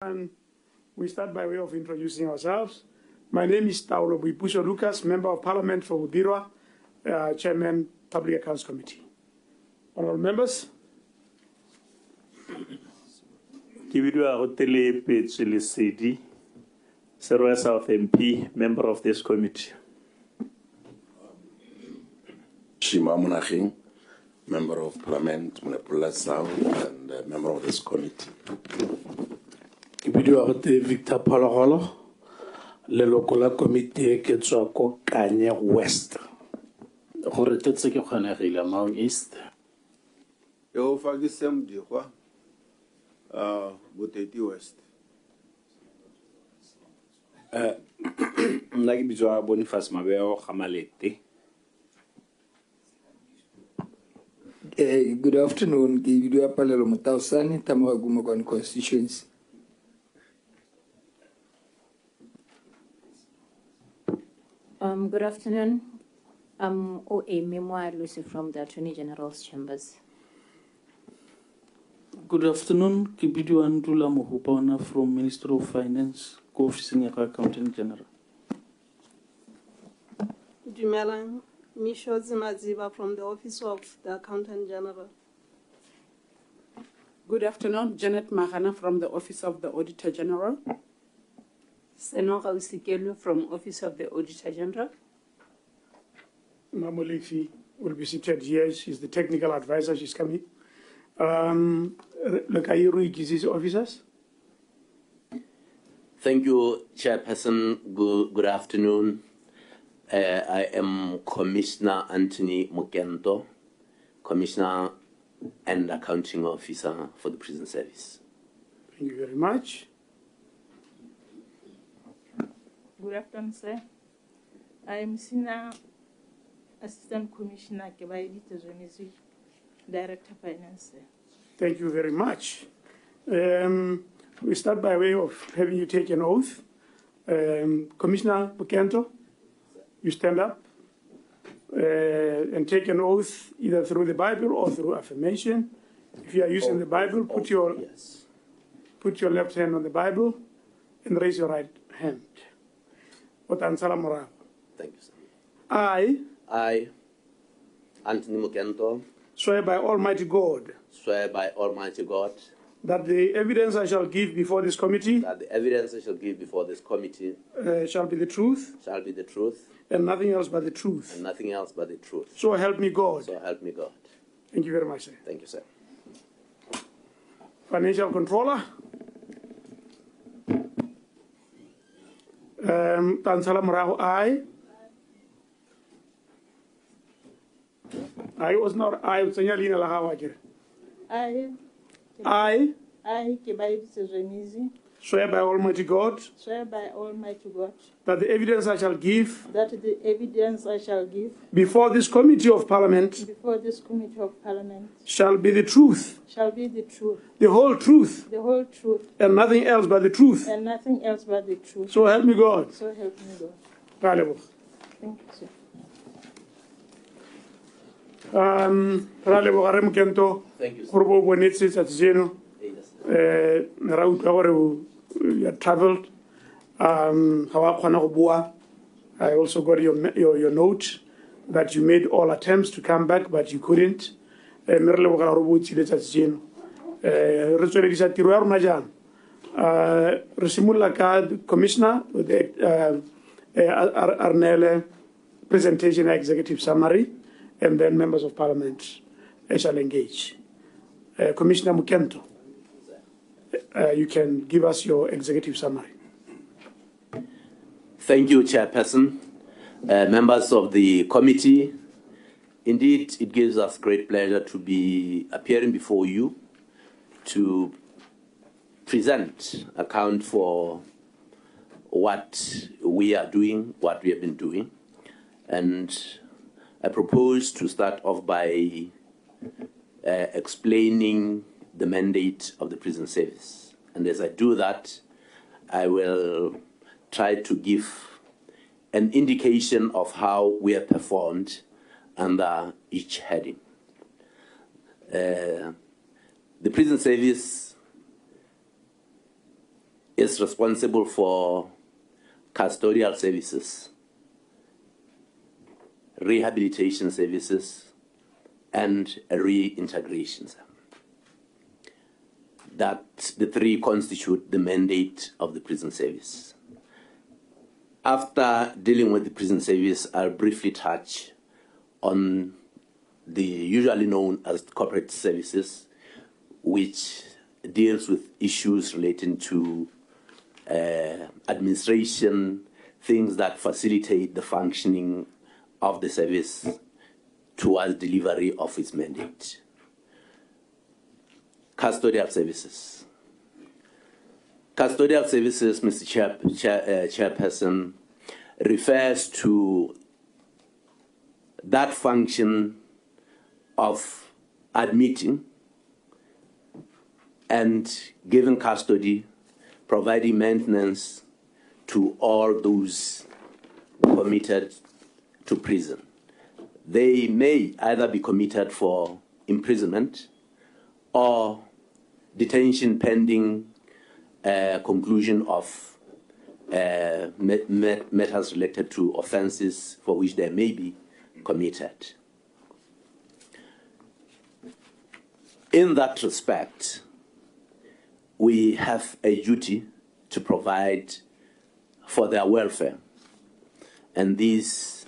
And we start by way of introducing ourselves. My name is Taulo Buipusho Lucas, Member of Parliament for Udirwa, Chairman, Public Accounts Committee. Honorable members. South MP, member of this committee. Shima Munaching, Member of Parliament, Munapula South, and member of this committee. Victor Palaholo, le local committee ke tswa ko Kanye West. Gore tetse ke kgonegile Mount East. Yo fagisem dikwa Boteti West. Nna ke bitswa Boniface Mabeo Gamalete. Good afternoon. Ke bitswa Palelo Mutausani Tamagumo constituency. Good afternoon. I'm O.A. Memoir Lucy from the Attorney General's Chambers. Good afternoon. Kibidu Andula Mohupana from Minister of Finance, Co-Officing Accountant General. Dumelang, Misho Zimaziba from the Office of the Accountant General. Good afternoon. Janet Mahana from the Office of the Auditor General. Senora Usikelu from Office of the Auditor General. Mamolefi will be seated here. She's the technical advisor. She's coming. Lokairu Gizi's officers. Thank you, Chairperson. Good afternoon. I am Commissioner Anthony Mokento, Commissioner and Accounting Officer for the Prison Service. Thank you very much. Good afternoon, sir. I am Senior Assistant Commissioner Kebaidi Tezonizi, Director Finance. Thank you very much. We start by way of having you take an oath. Commissioner Mokento, you stand up and take an oath either through the Bible or through affirmation. If you are using the Bible, put your left hand on the Bible and raise your right hand. Thank you, sir. I, Anthony Mokento, swear by Almighty God. Swear by Almighty God. That the evidence I shall give before this committee. That the evidence I shall give before this committee. Shall be the truth. Shall be the truth. And nothing else but the truth. And nothing else but the truth. So help me God. So help me God. Thank you very much, sir. Thank you, sir. Financial Controller. Tansala Muraho, I was not I Senyalina Lahawajir. I Kebaidi Tezonizi. Swear by Almighty God. Swear by Almighty God. That the evidence I shall give. That the evidence I shall give. Before this committee of Parliament. Before this committee of Parliament. Shall be the truth. Shall be the truth. The whole truth. The whole truth. And nothing else but the truth. And nothing else but the truth. So help me God. So help me God. Valuable. Thank you, sir. Thank you, sir. You had traveled. I also got your note that you made all attempts to come back, but you couldn't. Commissioner, Arnele presentation executive summary, and then members of Parliament shall engage. Commissioner Mokento, you can give us your executive summary. Thank you, Chairperson. Members of the committee, indeed, it gives us great pleasure to be appearing before you to present, account for what we are doing, what we have been doing. And I propose to start off by explaining the mandate of the prison service. And as I do that, I will try to give an indication of how we have performed under each heading. The prison service is responsible for custodial services, rehabilitation services, and reintegration. That the three constitute the mandate of the prison service. After dealing with the prison service, I'll briefly touch on the usually known as corporate services, which deals with issues relating to administration, things that facilitate the functioning of the service towards delivery of its mandate. Custodial services. Custodial services, Mr. Chairperson, refers to that function of admitting and giving custody, providing maintenance to all those committed to prison. They may either be committed for imprisonment or detention pending conclusion of matters related to offenses for which they may be committed. In that respect, we have a duty to provide for their welfare, and these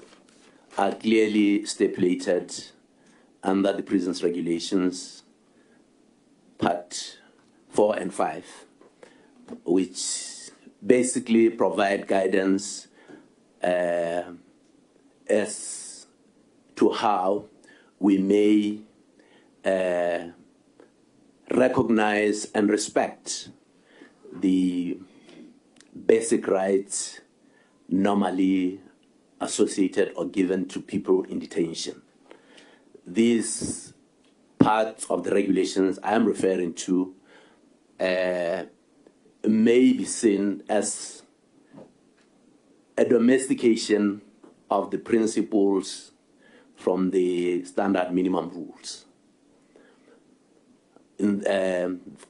are clearly stipulated under the prisons regulations, Part 4 and 5, which basically provide guidance as to how we may recognize and respect the basic rights normally associated or given to people in detention. These parts of the regulations I am referring to may be seen as a domestication of the principles from the standard minimum rules.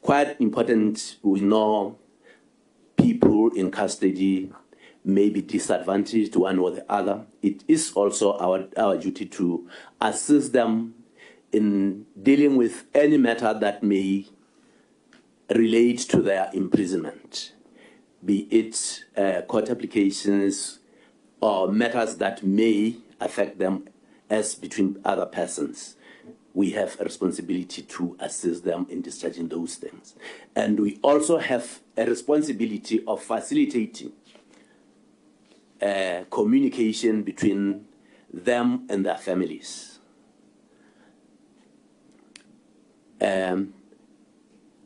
Quite important, we know people in custody may be disadvantaged one or the other. It is also our duty to assist them in dealing with any matter that may relate to their imprisonment, be it court applications or matters that may affect them as between other persons. We have a responsibility to assist them in discharging those things. And we also have a responsibility of facilitating communication between them and their families.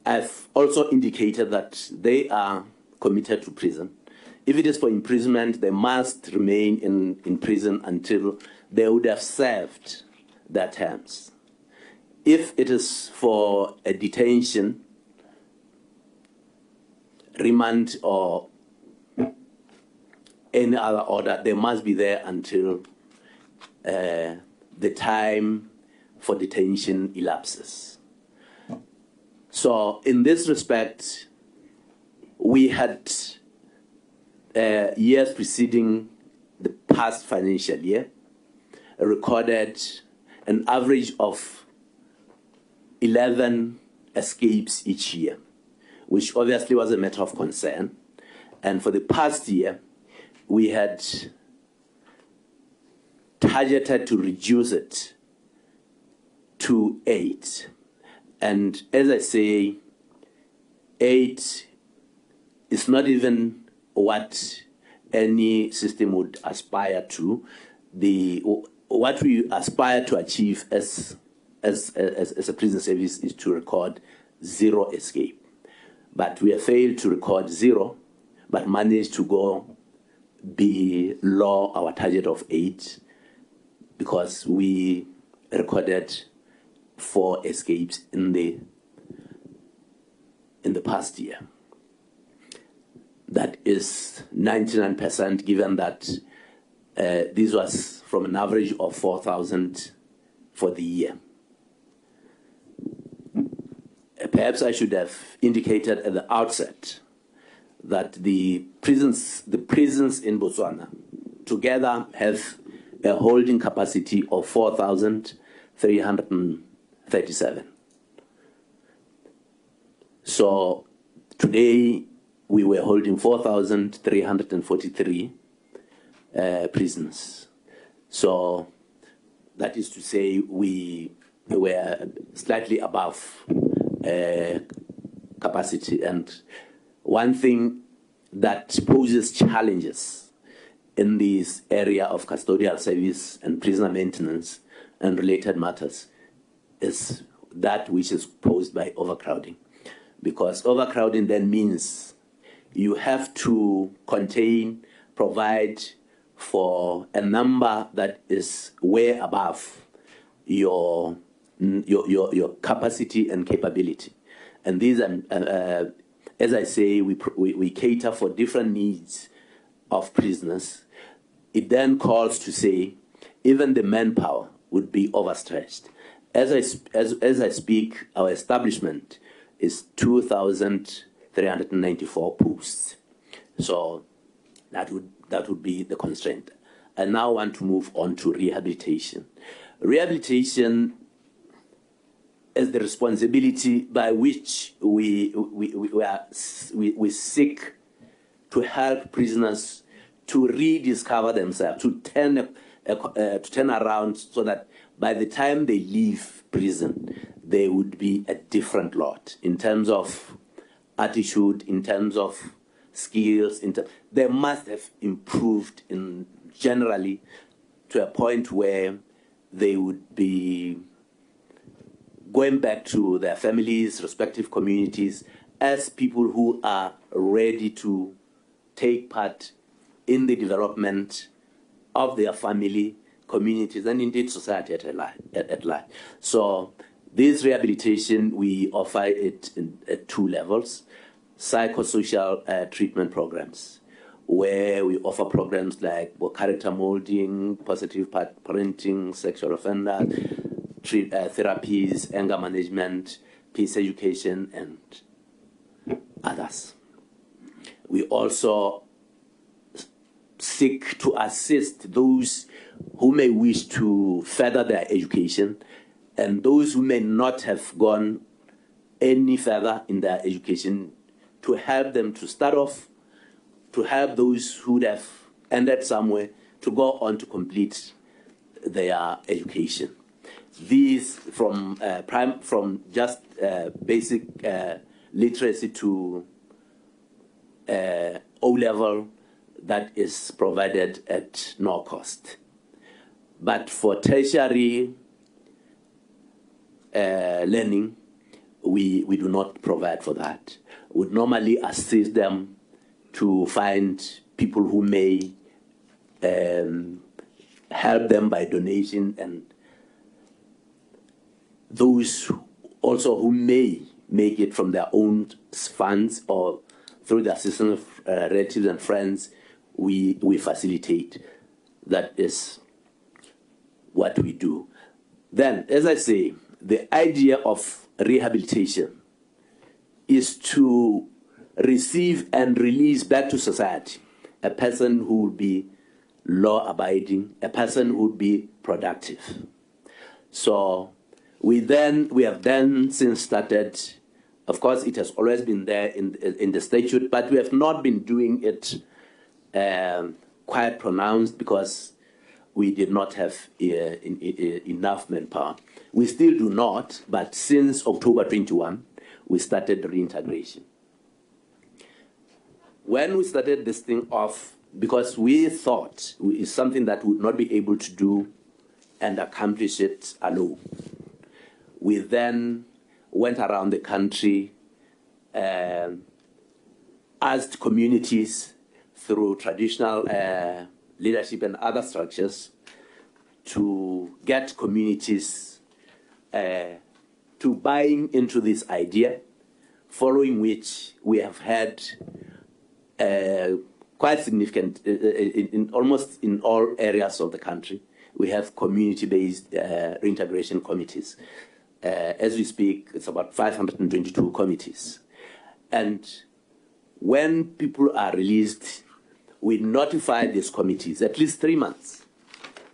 I've also indicated that they are committed to prison. If it is for imprisonment, they must remain in prison until they would have served their terms. If it is for a detention, remand, or any other order, they must be there until the time for detention elapses. So in this respect, we had years preceding the past financial year recorded an average of 11 escapes each year, which obviously was a matter of concern. And for the past year, we had targeted to reduce it to 8. And as I say, 8 is not even what any system would aspire to. What we aspire to achieve as a prison service is to record 0 escape. But we have failed to record 0, but managed to go below our target of 8 because we recorded 4 escapes in the past year. That is 99%, given that this was from an average of 4,000 for the year. Perhaps I should have indicated at the outset that the prisons in Botswana together have a holding capacity of 4,337. So today we were holding 4,343 prisons. So that is to say we were slightly above capacity. And one thing that poses challenges in this area of custodial service and prisoner maintenance and related matters is that which is posed by overcrowding. Because overcrowding then means you have to provide for a number that is way above your capacity and capability. And these, as I say, we cater for different needs of prisoners. It then calls to say even the manpower would be overstretched. As I speak, our establishment is 2,394 posts. So that would be the constraint. I now want to move on to rehabilitation. Rehabilitation is the responsibility by which we seek to help prisoners to rediscover themselves, to turn around so that by the time they leave prison, they would be a different lot in terms of attitude, in terms of skills. They must have improved generally to a point where they would be going back to their families, respective communities, as people who are ready to take part in the development of their family, communities, and indeed society at large. So this rehabilitation, we offer it at two levels: psychosocial treatment programs, where we offer programs like character molding, positive parenting, sexual offender therapies, anger management, peace education, and others. We also seek to assist those who may wish to further their education and those who may not have gone any further in their education, to help them to start off, to help those who would have ended somewhere to go on to complete their education. These from just basic literacy to O-level, that is provided at no cost. But for tertiary learning, we do not provide for that. We would normally assist them to find people who may help them by donation, and those also who may make it from their own funds or through the assistance of relatives and friends, we facilitate. That is what we do. Then, as I say, the idea of rehabilitation is to receive and release back to society a person who would be law-abiding, a person who would be productive. So we have then since started. Of course, it has always been there in the statute, but we have not been doing it quite pronounced because we did not have enough manpower. We still do not, but since October 21, we started reintegration. When we started this thing off, because we thought it's something that we would not be able to do and accomplish it alone, we then went around the country, asked communities through traditional leadership and other structures to get communities to buying into this idea, following which we have had quite significant, in almost in all areas of the country, we have community-based reintegration committees. As we speak, it's about 522 committees. And when people are released, we notify these committees at least 3 months.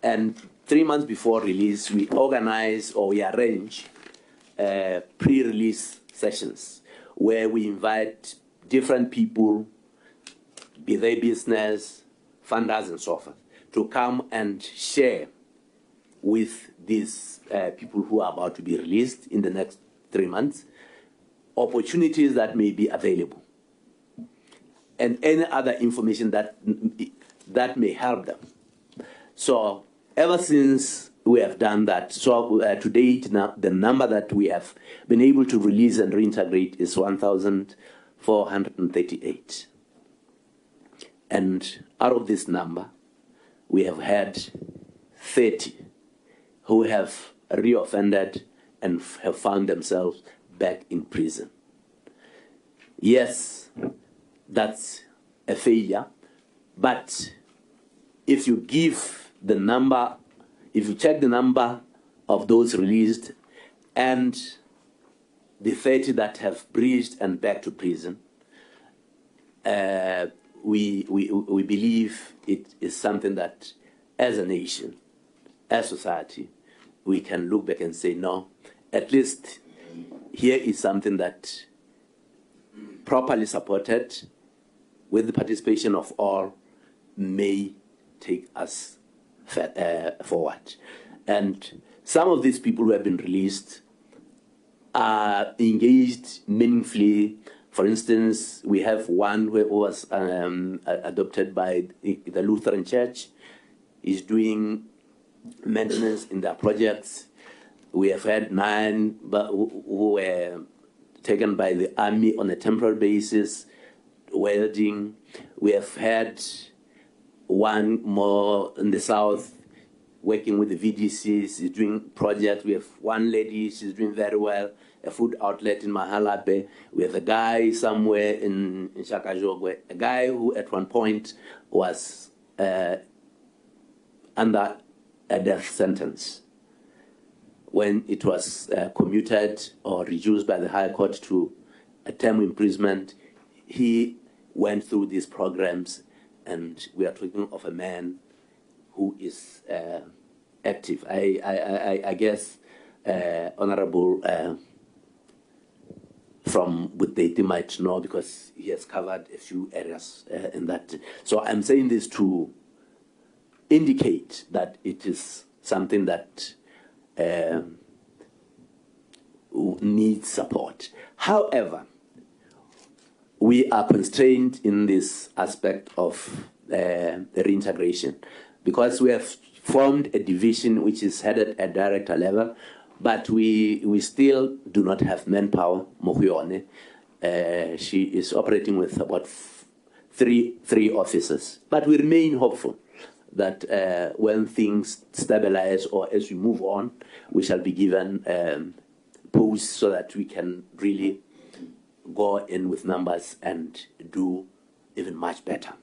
And 3 months before release, we organize or we arrange pre-release sessions where we invite different people, be they business, funders, and so forth, to come and share with these people who are about to be released in the next 3 months opportunities that may be available and any other information that may help them. So ever since we have done that, so to date now, the number that we have been able to release and reintegrate is 1,438. And out of this number, we have had 30 who have reoffended and have found themselves back in prison. Yes, that's a failure, but if you give the number, if you check the number of those released and the 30 that have breached and back to prison, we believe it is something that, as a nation, as society, we can look back and say, no, at least here is something that, properly supported with the participation of all, may take us forward. And some of these people who have been released are engaged meaningfully. For instance, we have one who was adopted by the Lutheran Church. He's doing maintenance in their projects. We have had 9 who were taken by the army on a temporary basis, welding. We have had one more in the south working with the VDCs, is doing projects. We have one lady, she's doing very well, a food outlet in Mahalape. We have a guy somewhere in Shakajogwe, a guy who at one point was under a death sentence. When it was commuted or reduced by the High Court to a term imprisonment, he went through these programs, and we are talking of a man who is active. I guess Honorable from Buteti might know, because he has covered a few areas in that. So I'm saying this to indicate that it is something that needs support. However, we are constrained in this aspect of the reintegration because we have formed a division which is headed at director level, but we still do not have manpower. Mohione, she is operating with about three officers, but we remain hopeful that when things stabilize or as we move on, we shall be given posts so that we can really go in with numbers and do even much better.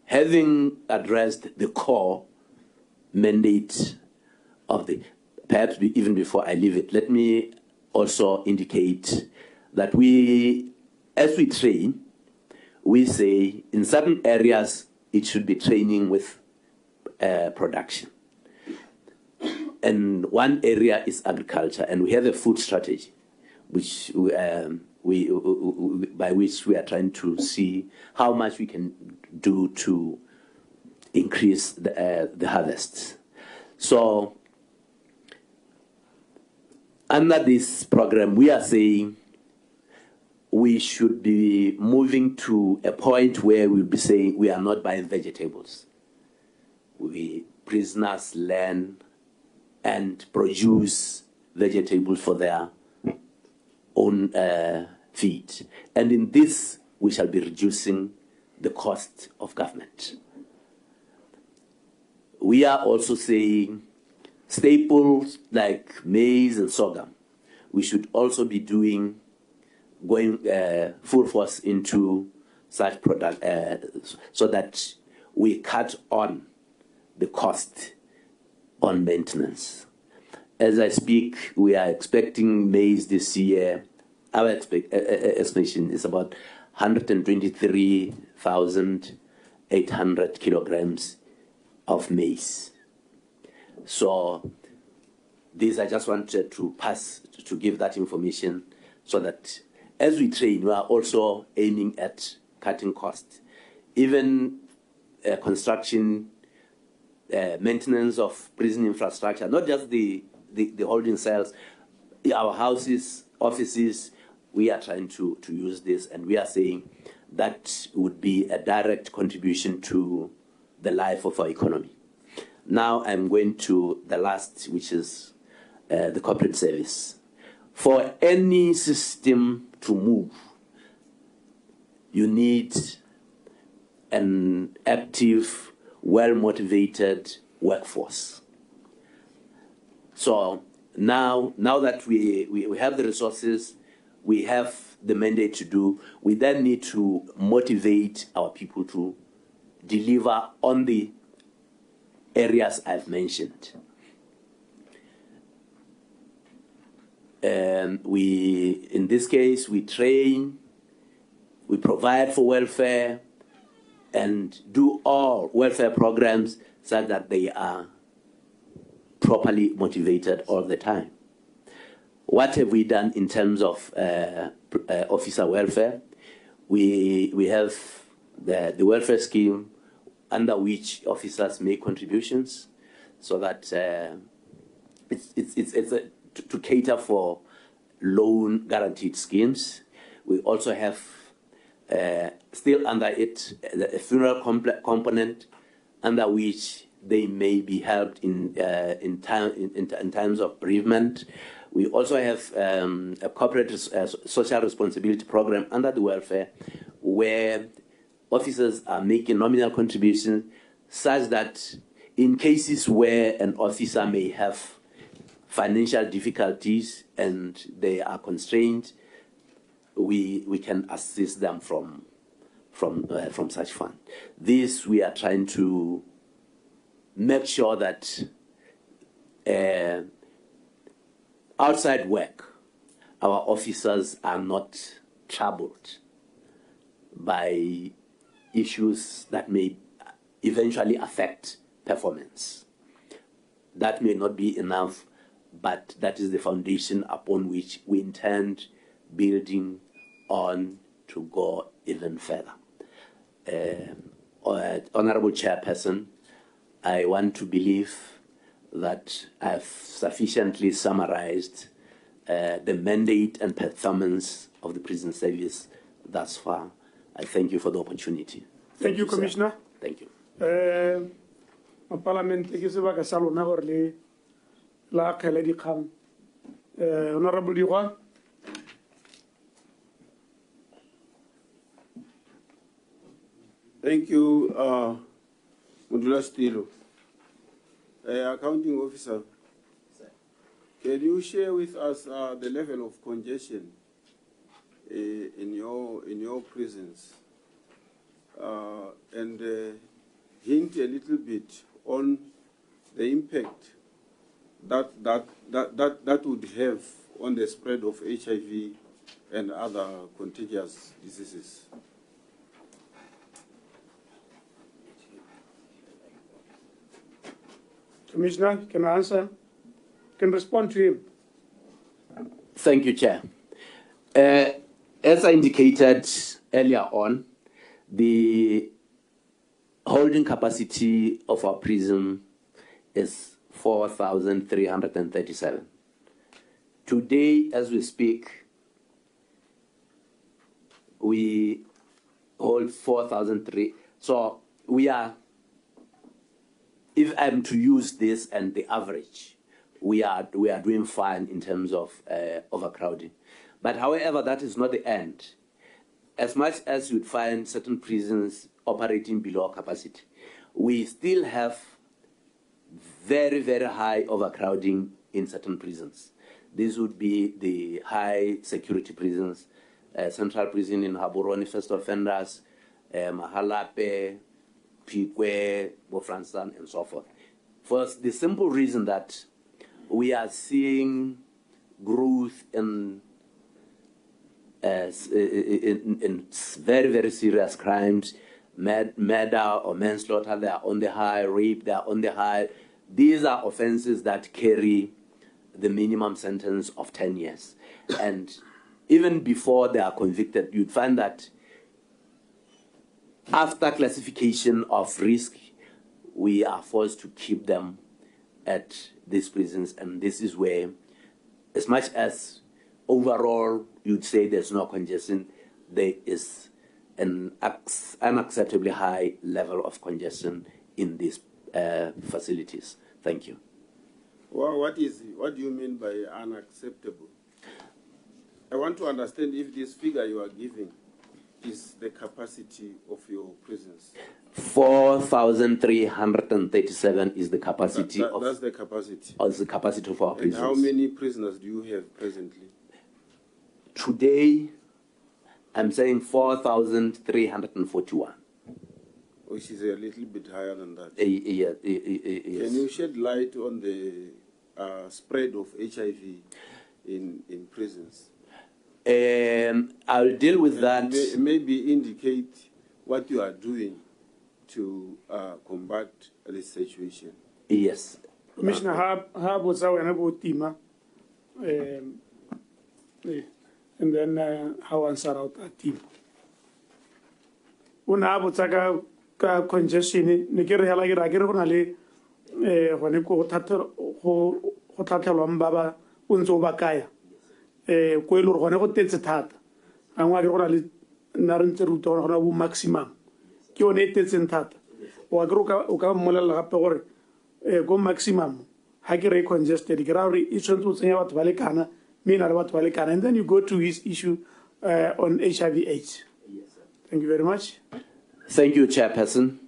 Having addressed the core mandate of the, perhaps even before I leave it, let me also indicate that as we train, we say in certain areas it should be training with production. And one area is agriculture, and we have a food strategy, which by which we are trying to see how much we can do to increase the harvests. So under this program, we are saying we should be moving to a point where we'll be saying we are not buying vegetables. Prisoners learn and produce vegetables for their own feed. And in this, we shall be reducing the cost of government. We are also saying staples like maize and sorghum, we should also be going full force into such product so that we cut on the cost on maintenance. As I speak, we are expecting maize this year our estimation is about 123,800 kilograms of maize. So this I just wanted to give that information so that as we train, we are also aiming at cutting costs. Even construction, maintenance of prison infrastructure, not just the holding cells, our houses, offices, we are trying to use this, and we are saying that would be a direct contribution to the life of our economy. Now I'm going to the last, which is the corporate service. For any system to move, you need an active, well-motivated workforce. So now that we have the resources, we have the mandate to do, we then need to motivate our people to deliver on the areas I've mentioned. In this case, we train, we provide for welfare, and do all welfare programs so that they are properly motivated all the time. What have we done in terms of officer welfare? We have the welfare scheme under which officers make contributions, so that it's to cater for loan guaranteed schemes. We also have still under it a funeral component under which they may be helped in times of bereavement. We also have a corporate social responsibility program under the welfare, where officers are making nominal contributions, such that in cases where an officer may have financial difficulties and they are constrained, we can assist them from such fund. This we are trying to make sure that outside work, our officers are not troubled by issues that may eventually affect performance. That may not be enough, but that is the foundation upon which we intend building on to go even further. Honorable Chairperson, I want to believe that I've sufficiently summarized the mandate and performance of the prison service thus far. I thank you for the opportunity. Thank you, Commissioner. Thank you. Parliament ke sebaka sa lona gore le la khela di khang. Honorable Diwa. Thank you, Mudula Stilo. Accounting officer, can you share with us the level of congestion in your prisons, and hint a little bit on the impact that would have on the spread of HIV and other contagious diseases? Commissioner, can I answer? Can respond to him? Thank you, Chair. As I indicated earlier on, the holding capacity of our prison is 4,337. Today, as we speak, we hold 4,003. So we are, if I'm to use this and the average, we are doing fine in terms of overcrowding. But however, that is not the end. As much as you'd find certain prisons operating below capacity, we still have very, very high overcrowding in certain prisons. These would be the high security prisons, Central Prison in Gaborone, first offenders, Mahalape, Pikwe, Bofransan, and so forth. For the simple reason that we are seeing growth in in very, very serious crimes, murder or manslaughter, they are on the high, rape, they are on the high. These are offenses that carry the minimum sentence of 10 years. And even before they are convicted, you'd find that after classification of risk, we are forced to keep them at these prisons. And this is where, as much as overall you'd say there's no congestion, there is an unacceptably high level of congestion in these facilities. Thank you. Well, what do you mean by unacceptable? I want to understand if this figure you are giving is the capacity of your prisons. 4,337 is the capacity of. That's the capacity. Of the capacity of our prisons. And how many prisoners do you have presently? Today, I'm saying 4,341. Which is a little bit higher than that. Yes. Can you shed light on the spread of HIV in prisons? I'll deal with that. Maybe indicate what you are doing to combat this situation. Yes. Commissioner, how about Tima? And then how answer out that team. Una about ka congestion ne ke re hela ke ra ke re gona le gone go tlhatlhelwang ba ba o ntse o ba kaya ko e le gore gone go tetse thata angwa ke gona le nna re ntse re utlwa gore gona bo maximum ke yone e tetseng thata o ka mmolelela gape gore go maximum ha ke re congested ke ra gore e tshwanetse o tsenya batho ba le kana mme na le batho ba le kana, and then you go to his issue on HIV/AIDS. Thank you very much. Thank you, Chairperson.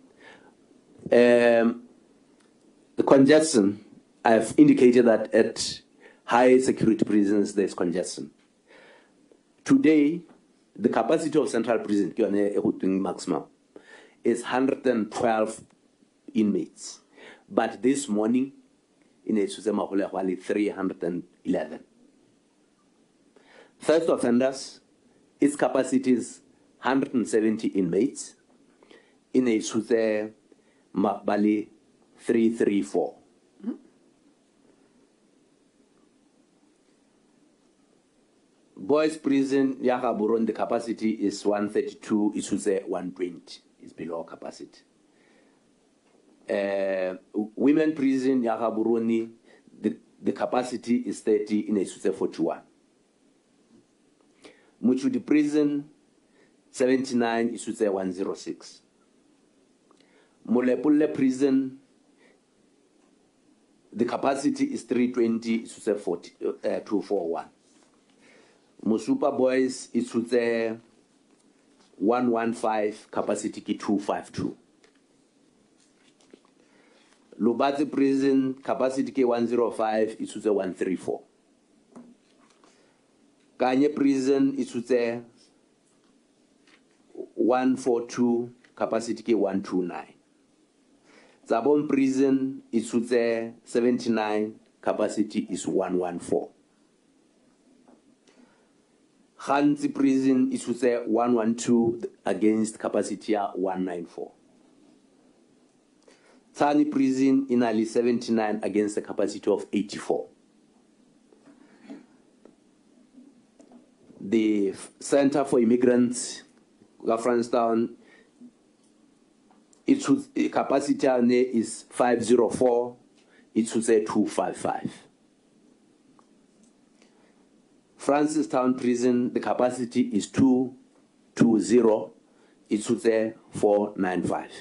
The congestion, I've indicated that at high security prisons, there's congestion. Today, the capacity of central prison, maximum, is 112 inmates. But this morning, in Esusemahole, 311. First offenders, its capacity is 170 inmates. In a Sute Mabali 334. Boys prison, Yakaburon, the capacity is 132, Isuse 120, is below capacity. Women prison, Yakaburoni, the capacity is 30, in Isuse 41. Muchudi prison, 79, Isuse 106. Molepule prison, the capacity is 320, it's 241. Musupa boys, it's 115, capacity 252. Lubati prison, capacity 105, it's 134. Kanye prison, it's 142, capacity 129. Zabon prison is 79, capacity is 114. Hansi prison is 112 against capacity 194. Tsani prison in Ali 79 against the capacity of 84. The Center for Immigrants, Gafranstown, its capacity is 504, it should say 255. Francistown Prison, the capacity is 220, it should say 495.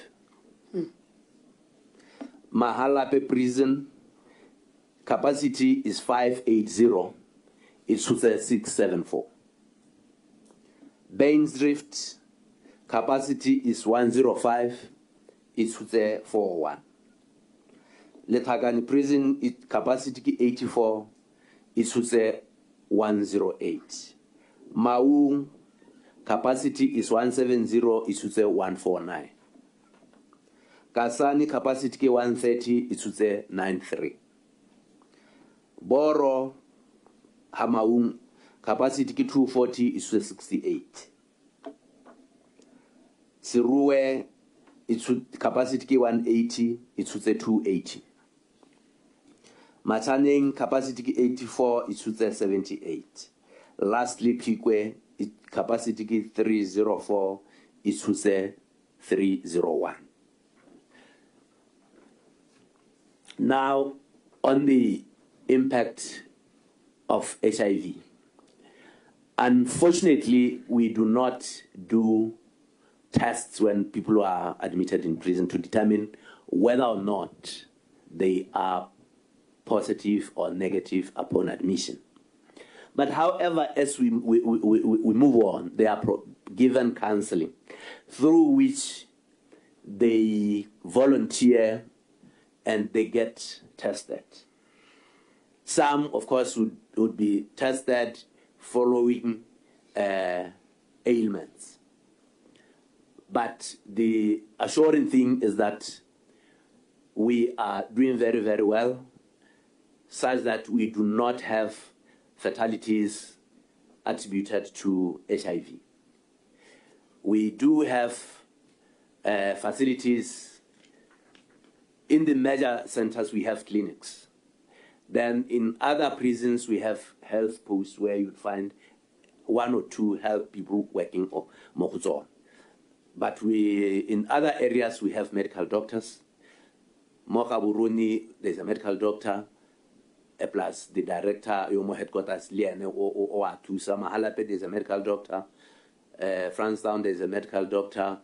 Mahalape Prison, capacity is 580, it should say 674. Bainsdrift, capacity is 105, it should say 401. Letagani Prison, capacity 84, it should say 108. Maung, capacity is 170, it should say 149. Kasani, capacity 130, it should say 93. Boro, Hamaung, Capacity ki 240 is 68. Siruwe, capacity ki 180, it's 280. Machaning, capacity ki 84, it's 78. Lastly, Pikwe, capacity ki 304, it's 301. Now, on the impact of HIV. Unfortunately, we do not do tests when people are admitted in prison to determine whether or not they are positive or negative upon admission. But however, as we move on, they are given counseling through which they volunteer and they get tested. Some, of course, would be tested following ailments. But the assuring thing is that we are doing very, very well, such that we do not have fatalities attributed to HIV. We do have facilities. In the major centers, we have clinics. Then in other prisons, we have health posts where you'd find 1 or 2 health people working or more. But in other areas, we have medical doctors. Moka Buruni, there's a medical doctor, plus the director, Yomo headquarters, Liane or Atusa. Mahalape, there's a medical doctor. Francetown, there's a medical doctor.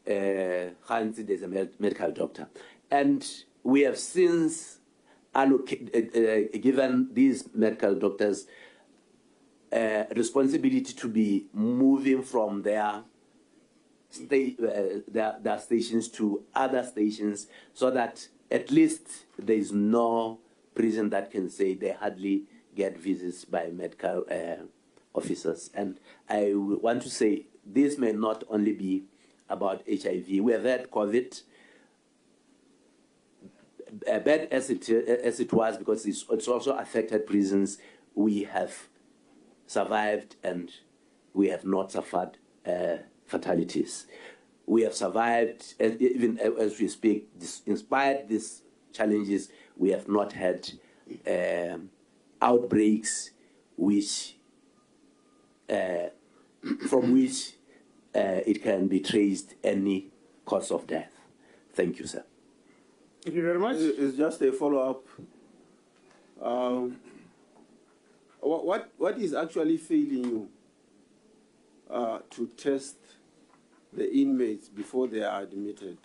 Hansi, there's a medical doctor. And we have since given these medical doctors responsibility to be moving from their stations to other stations, so that at least there is no prison that can say they hardly get visits by medical officers. And I want to say this may not only be about HIV. We have had COVID, bad as it was, because it's also affected prisons. We have survived and we have not suffered fatalities. We have survived, even as we speak, despite these challenges, we have not had outbreaks from which it can be traced any cause of death. Thank you, sir. Thank you very much. It's just a follow-up. What is actually failing you to test the inmates before they are admitted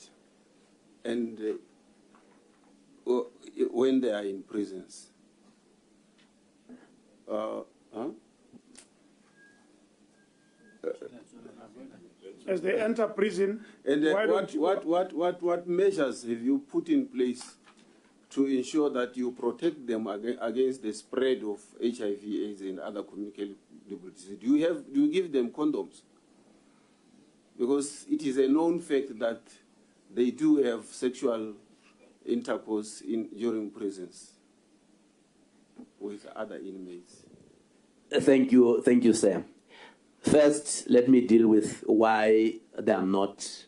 and when they are in prisons? As they enter prison, and what measures have you put in place to ensure that you protect them against the spread of HIV/AIDS and other communicable diseases? Do you give them condoms? Because it is a known fact that they do have sexual intercourse during prisons with other inmates. Thank you, sir. First, let me deal with why they are not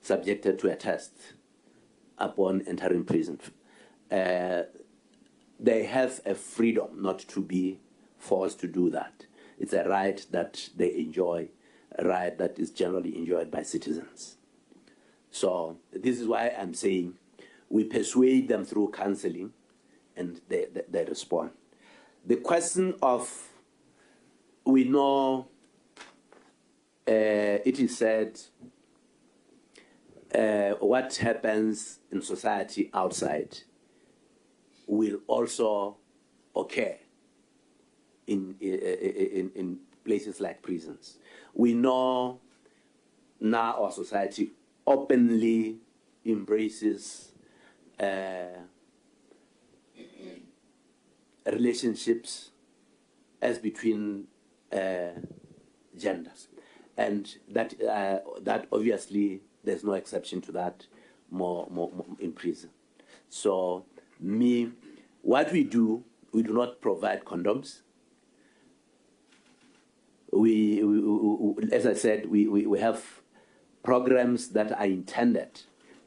subjected to a test upon entering prison. They have a freedom not to be forced to do that. It's a right that they enjoy, a right that is generally enjoyed by citizens. So this is why I'm saying we persuade them through counseling and they respond. The question of, we know it is said what happens in society outside will also occur in places like prisons. We know now our society openly embraces relationships as between genders, and that obviously there's no exception to that more in prison. So what we do not provide condoms as I said, we have programs that are intended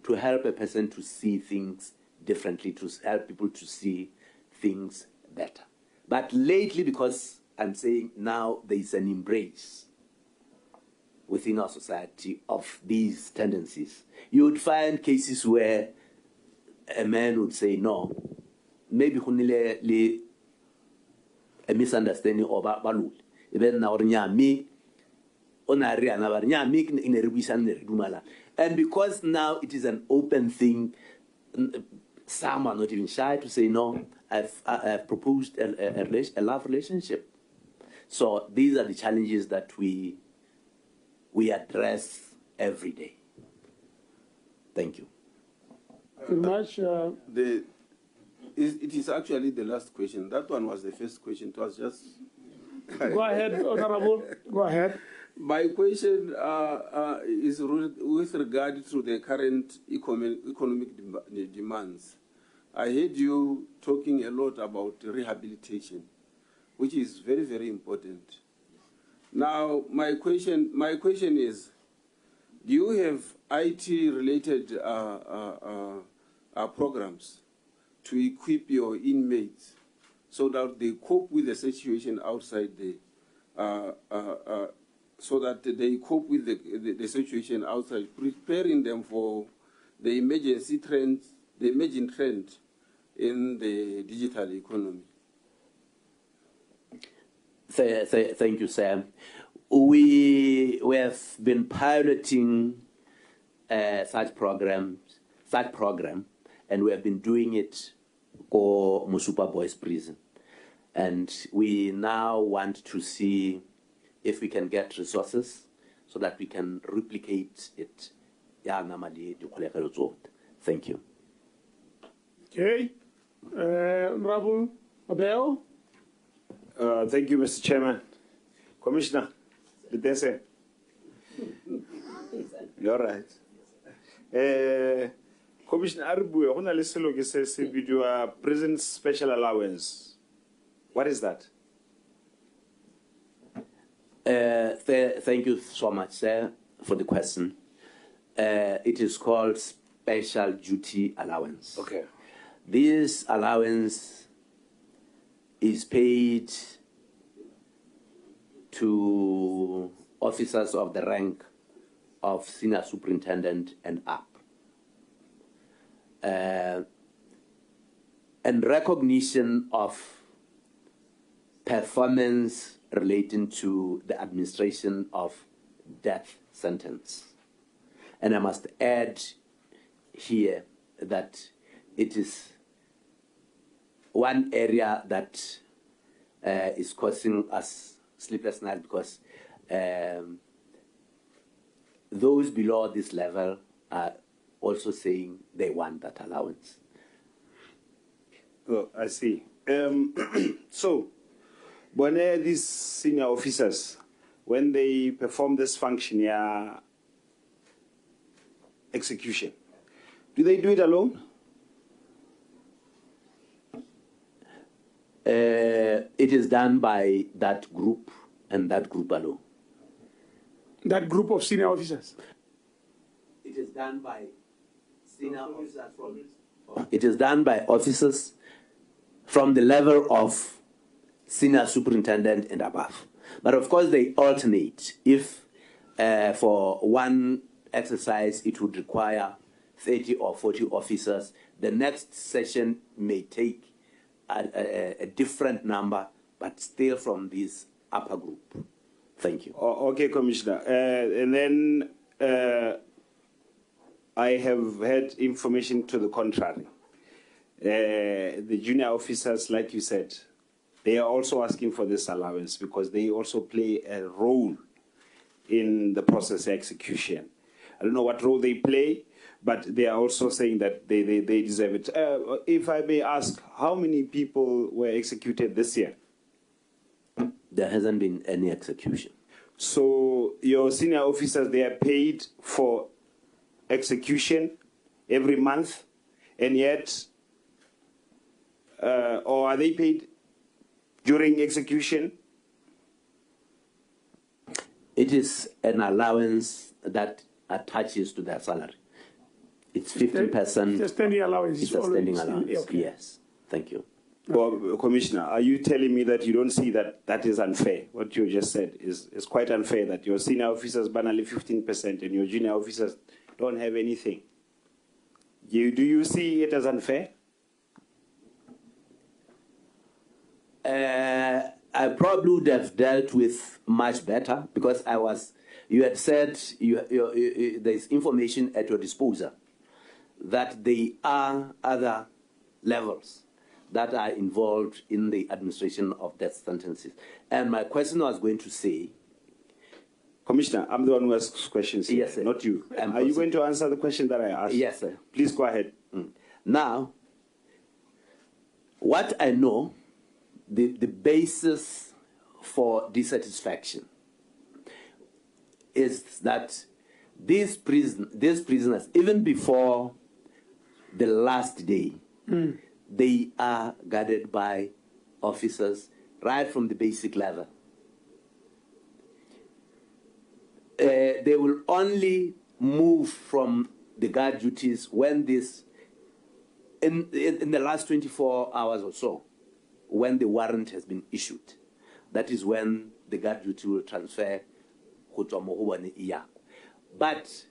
to help a person to see things differently, to help people to see things better. But lately, because I'm saying now there is an embrace within our society of these tendencies, you would find cases where a man would say, no, maybe a misunderstanding of balul. Even now, and because now it is an open thing, some are not even shy to say, no, I've proposed a love relationship. So these are the challenges that we address every day. Thank you. Very much. It is actually the last question. That one was the first question. It was just... Go ahead, Honorable. Go ahead. My question is with regard to the current economic demands. I heard you talking a lot about rehabilitation, which is very, very important. Now, my question is, do you have IT-related programs to equip your inmates so that they cope with the situation outside so that they cope with the situation outside, preparing them for the emergency trends, the emerging trend in the digital economy? Thank you, Sam. We have been piloting such program, and we have been doing it for Musupa Boys Prison. And we now want to see if we can get resources so that we can replicate it. Thank you. Okay. Honorable Abel. Thank you, Mr. Chairman. Commissioner, Litese. You're right. Commissioner Arbu, on a listen look says video prison special allowance. What is that? Thank you so much, sir, for the question. It is called special duty allowance. Okay. This allowance is paid to officers of the rank of senior superintendent and up. And recognition of performance relating to the administration of death sentence. And I must add here that it is one area that is causing us sleepless nights because those below this level are also saying they want that allowance. Oh, I see. So, when these senior officers, when they perform this function, execution, do they do it alone? It is done by that group and that group alone. That group of senior officers? It is done by senior officers from... It is done by officers from the level of senior superintendent and above. But of course they alternate. If for one exercise it would require 30 or 40 officers, the next session may take a different number, but still from this upper group. Thank you. Okay, Commissioner. And then I have had information to the contrary. The junior officers, like you said, they are also asking for this allowance because they also play a role in the process of execution. I don't know what role they play, but they are also saying that they deserve it. If I may ask, how many people were executed this year? There hasn't been any execution. So your senior officers, they are paid for execution every month, and yet, or are they paid during execution? It is an allowance that attaches to their salary. It's 50%. It's a standing allowance. It's a standing always allowance. okay. Yes. Thank you. Well, Commissioner, are you telling me that you don't see that that is unfair? What you just said is quite unfair, that your senior officers ban only 15% and your junior officers don't have anything. Do you see it as unfair? I probably would have dealt with much better, because you had said there's information at your disposal that there are other levels that are involved in the administration of death sentences. And my question was going to say... Commissioner, I'm the one who asks questions here, yes, sir. not you. Are you going to answer the question that I asked? Yes, sir. Please go ahead. Now, what I know, the basis for dissatisfaction is that these prisoners, even before the last day, they are guarded by officers right from the basic level. They will only move from the guard duties when in the last 24 hours or so, when the warrant has been issued. That is when the guard duty will transfer. But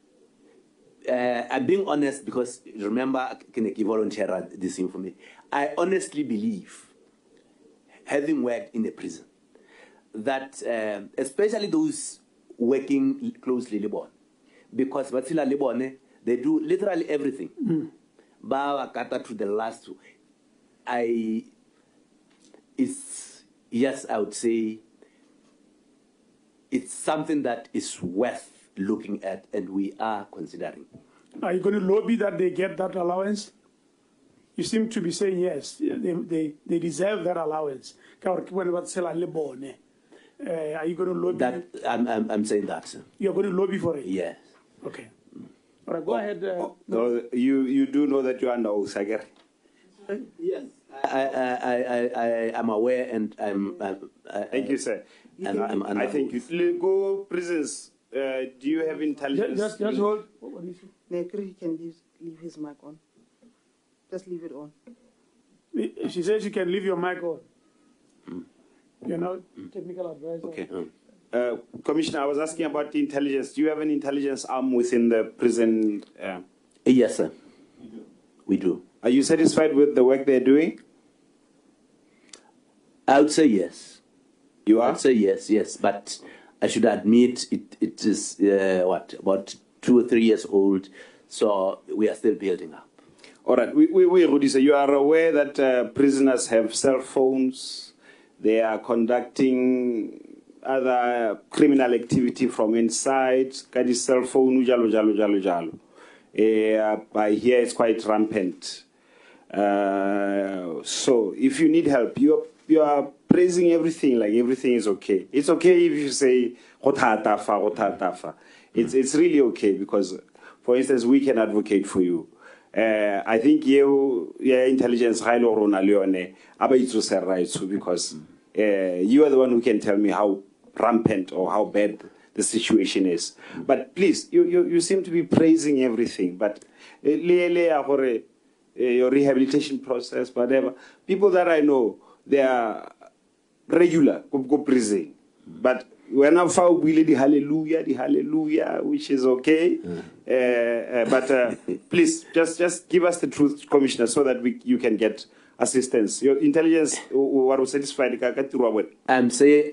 I'm being honest, because remember, Kineki volunteer this information. I honestly believe, having worked in a prison, that especially those working closely Libon, because Batila Libone, they do literally everything. Bawa kata to the last. I would say it's something that is worth looking at, and we are considering. Are you going to lobby that they get that allowance? You seem to be saying yes, they deserve that allowance. Are you going to lobby that? I'm saying that, sir. You're going to lobby for it? Yes. Okay. All right, go ahead. No, you do know that you're under oath, Sagari? Yes. I am aware, and thank you, sir. I think you go prisons. Do you have intelligence? Just hold. Nekri can leave his mic on. Just leave it on. She says you can leave your mic on. You're not technical advisor. Okay. Commissioner, I was asking about the intelligence. Do you have an intelligence arm within the prison? Yes, sir. We do. Are you satisfied with the work they're doing? I would say yes. You are? I would say yes, but I should admit it is, about 2 or 3 years old, so we are still building up. All right. Rudisa, you are aware that prisoners have cell phones. They are conducting other criminal activity from inside. Kadi cell phone, jalo. I hear it's quite rampant. So if you need help, you are praising everything like everything is okay. It's okay if you say tafa. It's really okay, because, for instance, we can advocate for you. I think your intelligence because you are the one who can tell me how rampant or how bad the situation is. But please, you seem to be praising everything. But your rehabilitation process, whatever. People that I know, they are regular, go prison. But we're now found the hallelujah, which is okay. But please, just give us the truth, Commissioner, so that you can get assistance. Your intelligence was satisfied. I'm saying,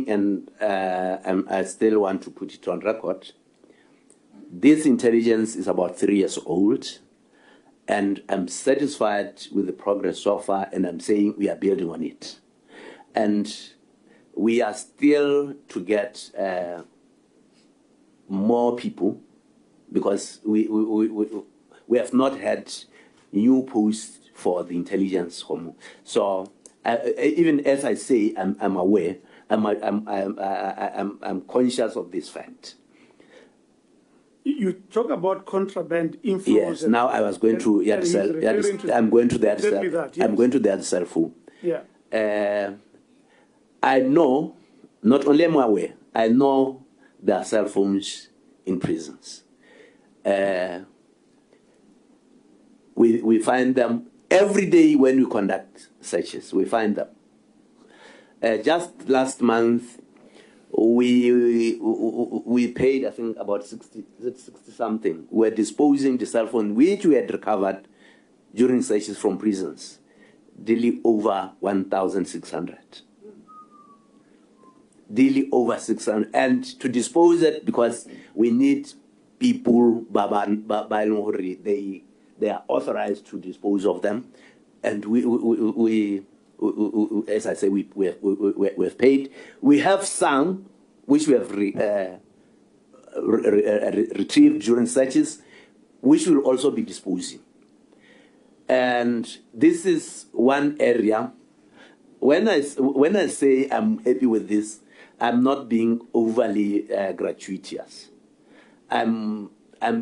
and I still want to put it on record. This intelligence is about 3 years old, and I'm satisfied with the progress so far, and I'm saying we are building on it. And we are still to get more people, because we have not had new posts for the intelligence. So even as I say, I'm aware, I'm conscious of this fact. You talk about contraband influence. Yes. Now I was going to I'm going to that cell. I'm going to that cell phone. Yeah. I know, not only am I aware, I know there are cell phones in prisons. We find them every day when we conduct searches. We find them. Just last month, we paid, I think, about 60 something. We're disposing the cell phone which we had recovered during searches from prisons, daily over 1,600. Daily over 600. And to dispose it, because we need people, they are authorized to dispose of them. And we as I say, we've paid. We have some which we have retrieved during searches, which will also be disposing. And this is one area. When I say I'm happy with this, I'm not being overly gratuitous. I'm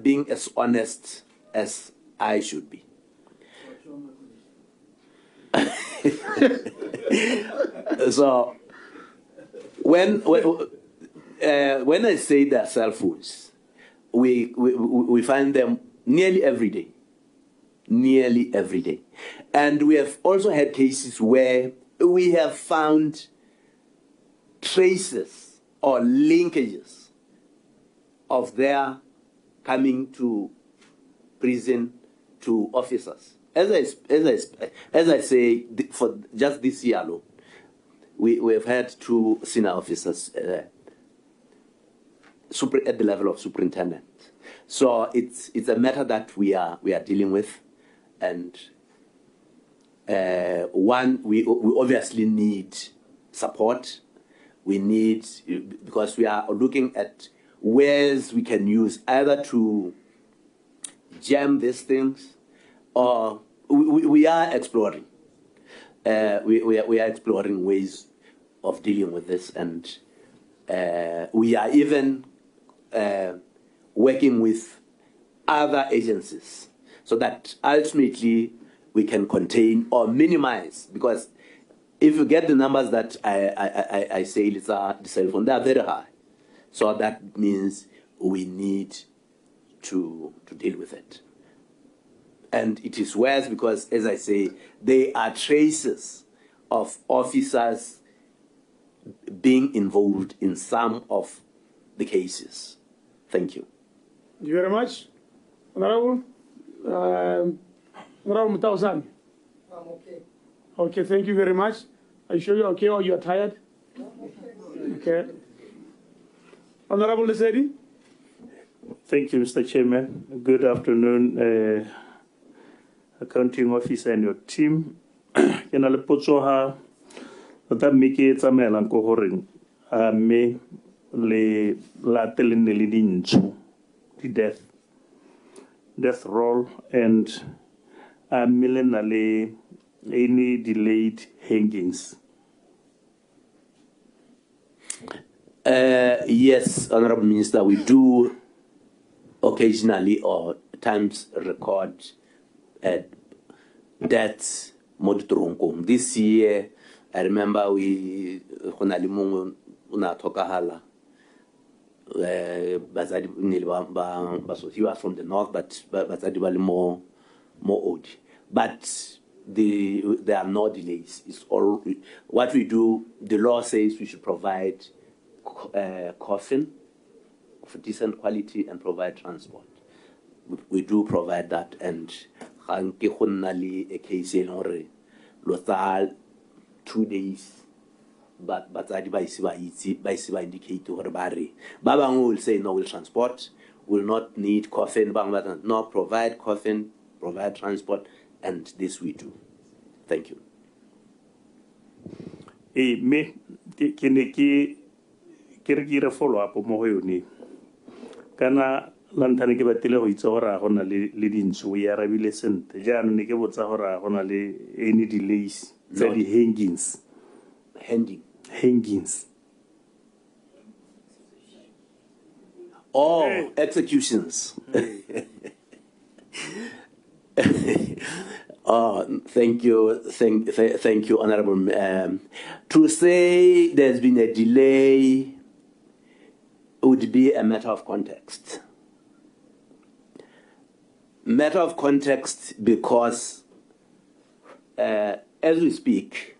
being as honest as I should be. So when I say there are cell phones, we find them nearly every day. Nearly every day. And we have also had cases where we have found traces or linkages of their coming to prison to officers. As I say, for just this year alone, we have had 2 senior officers at the level of superintendent. So it's a matter that we are dealing with, and one, we obviously need support. We need, because we are looking at ways we can use either to jam these things, or we are exploring. We are exploring ways of dealing with this, and we are even working with other agencies so that ultimately we can contain or minimize. Because if you get the numbers that I say, the cell phone, they are very high. So that means we need to deal with it. And it is worse because, as I say, there are traces of officers being involved in some of the cases. Thank you. Thank you very much. Honorable Mutausani. I'm okay. Okay, thank you very much. Are you sure you're okay or you're tired? Okay. Honorable Lesedi. Thank you, Mr. Chairman. Good afternoon, accounting officer and your team. Ke na le potso ha ta mme ke tsamaelang ko gore a me le latele ne le dintsho di death roll, and a mme na le any delayed hangings. Yes, Honorable Minister, we do occasionally or times record deaths moditoronkong. This year, I remember we he was from the north, but more old. But there are no delays. It's all what we do. The law says we should provide coffin of decent quality and provide transport. We do provide that, and a case in 2 days, but I indicate to Baba will say no, will transport, will not need coffin, no, provide coffin, provide transport, and this we do. Thank you. Me ke follow up mo go yone kana lantane ke batile go itse gore a gona le dintso ya rabile sente jaanong ne ke botsa gore a gona le any delays tsa di hangings. Oh, executions. Oh, thank you, Honorable. To say there's been a delay would be a matter of context. Matter of context because as we speak,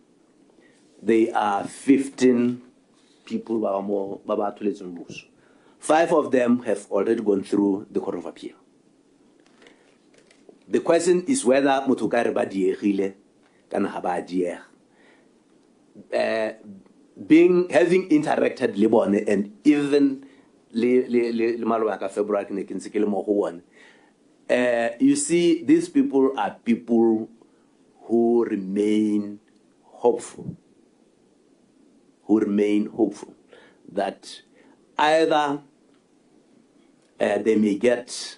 there are 15 people who are more. 5 of them have already gone through the Court of Appeal. The question is whether Motokari ba diegile kana ha ba diega. Having interacted le bone and even le malwa ka February ne ke ntse ke le mo go one. You see, these people are people who remain hopeful. That either they may get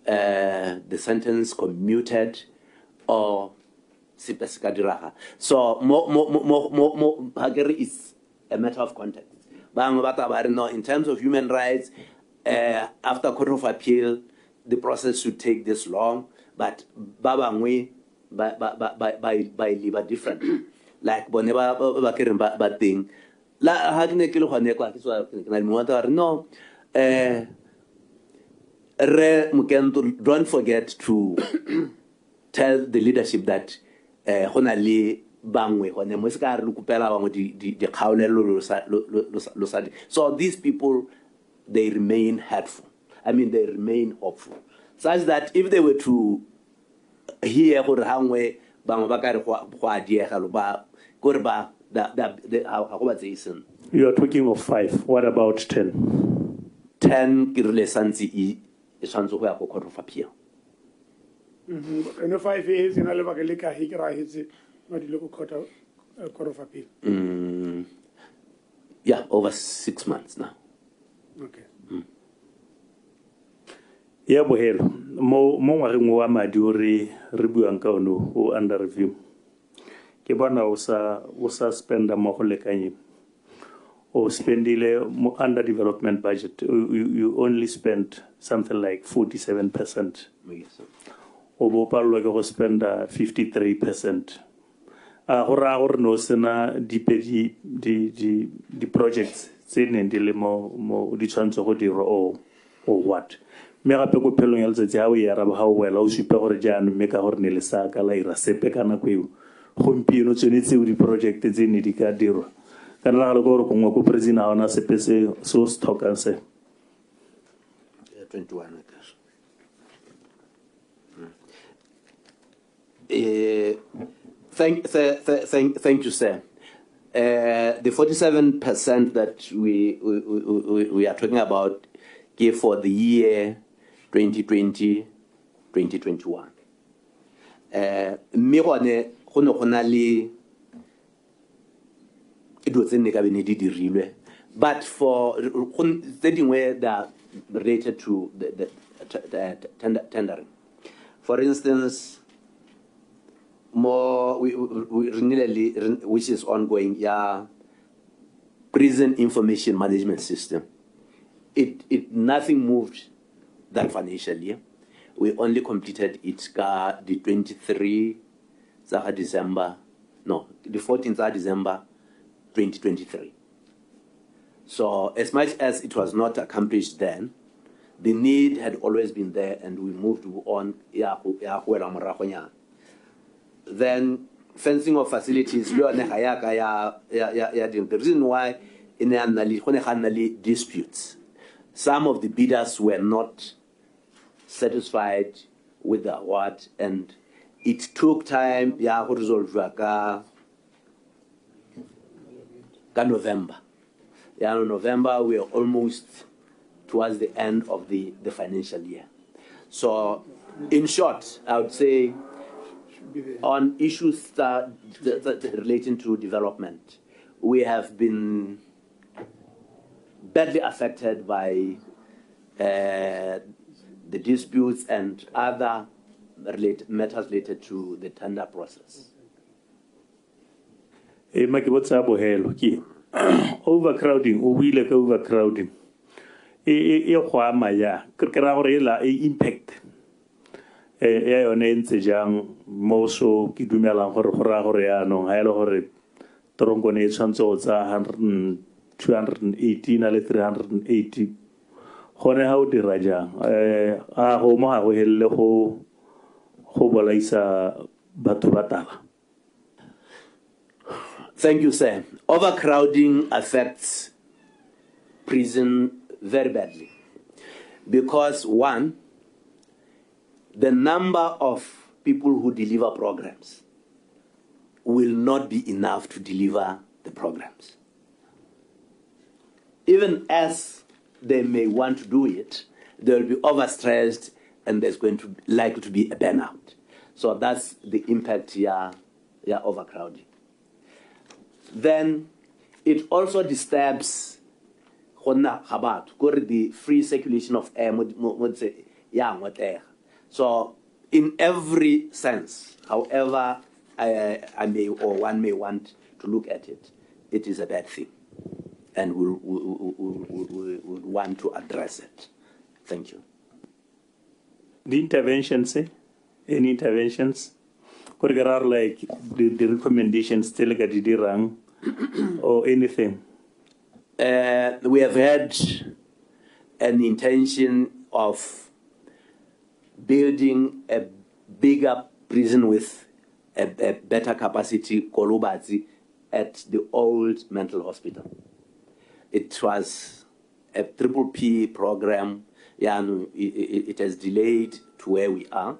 the sentence commuted or so is a matter of context. In terms of human rights, after Court of Appeal, the process should take this long, but by live different. Like whenever bad thing. No, don't forget to tell the leadership that so these people, they remain hurtful. I mean, they remain hopeful. Such that if they were to hear you are talking of 5. What about 10? 10 is on the Court of Appeal. And 5 years in Alabagalika, he cried, not the local Court of Appeal. Yeah, over 6 months now. Okay. Yeah, bohelo mo ngwageng wa madi o re buang ka ono o under review. Ke bona o sa spenda mo go lekanyeng. O spendile under development budget. You only spent something like 47%. O bo palwa ke go spenda 53%. Go ra gore no sena di projects tse neng di le mo di tshwantse go dirwa or what. Me gape ko phelong ya letsatsi ha o ya ra ba o wela o supa gore jaanong me ka gore ne le sa ka la ira sepe kana kweo gompieno tsone tseo di project tse ne di ka dirwa kana la go gore kongwa ko president ha ona sepe se so stokang se 21 thank you, sir. The 47% that we are talking about give for the year 2020-2021. But for the way that are related to the tendering. For instance, more which is ongoing, prison information management system. It nothing moved that financial year. We only completed it the 23 December, no, the 14th December 2023. So as much as it was not accomplished then, the need had always been there, and we moved on. Then fencing of facilities, the reason why in disputes, some of the bidders were not satisfied with the award, and it took time to resolve November. November, we are almost towards the end of the financial year. So, in short, I would say on issues that relating to development, we have been badly affected by the disputes and other matters related to the tender process. Overcrowding, overcrowding. Impact. Ntse jang mo so ke dumelang gore go ra gore ya no ha ile gore trongo ne tshwantse go tsa 120 280 na le 380 gone ha o dira jang a go mo ha go helle go bolaisa batho ba tala. Thank you, sir. Overcrowding affects prison very badly because, one, the number of people who deliver programs will not be enough to deliver the programs. Even as they may want to do it, they will be overstressed and there's going to likely to be a burnout. So that's the impact here, overcrowding. Then it also disturbs the free circulation of air. So in every sense, however I may or one may want to look at it, it is a bad thing, and we'll want to address it. Thank you. The interventions, any interventions? Could there are like the recommendations still get the wrong or anything? We have had an intention of building a bigger prison with a better capacity, Kolubati, at the old mental hospital. It was a P program. It has delayed to where we are.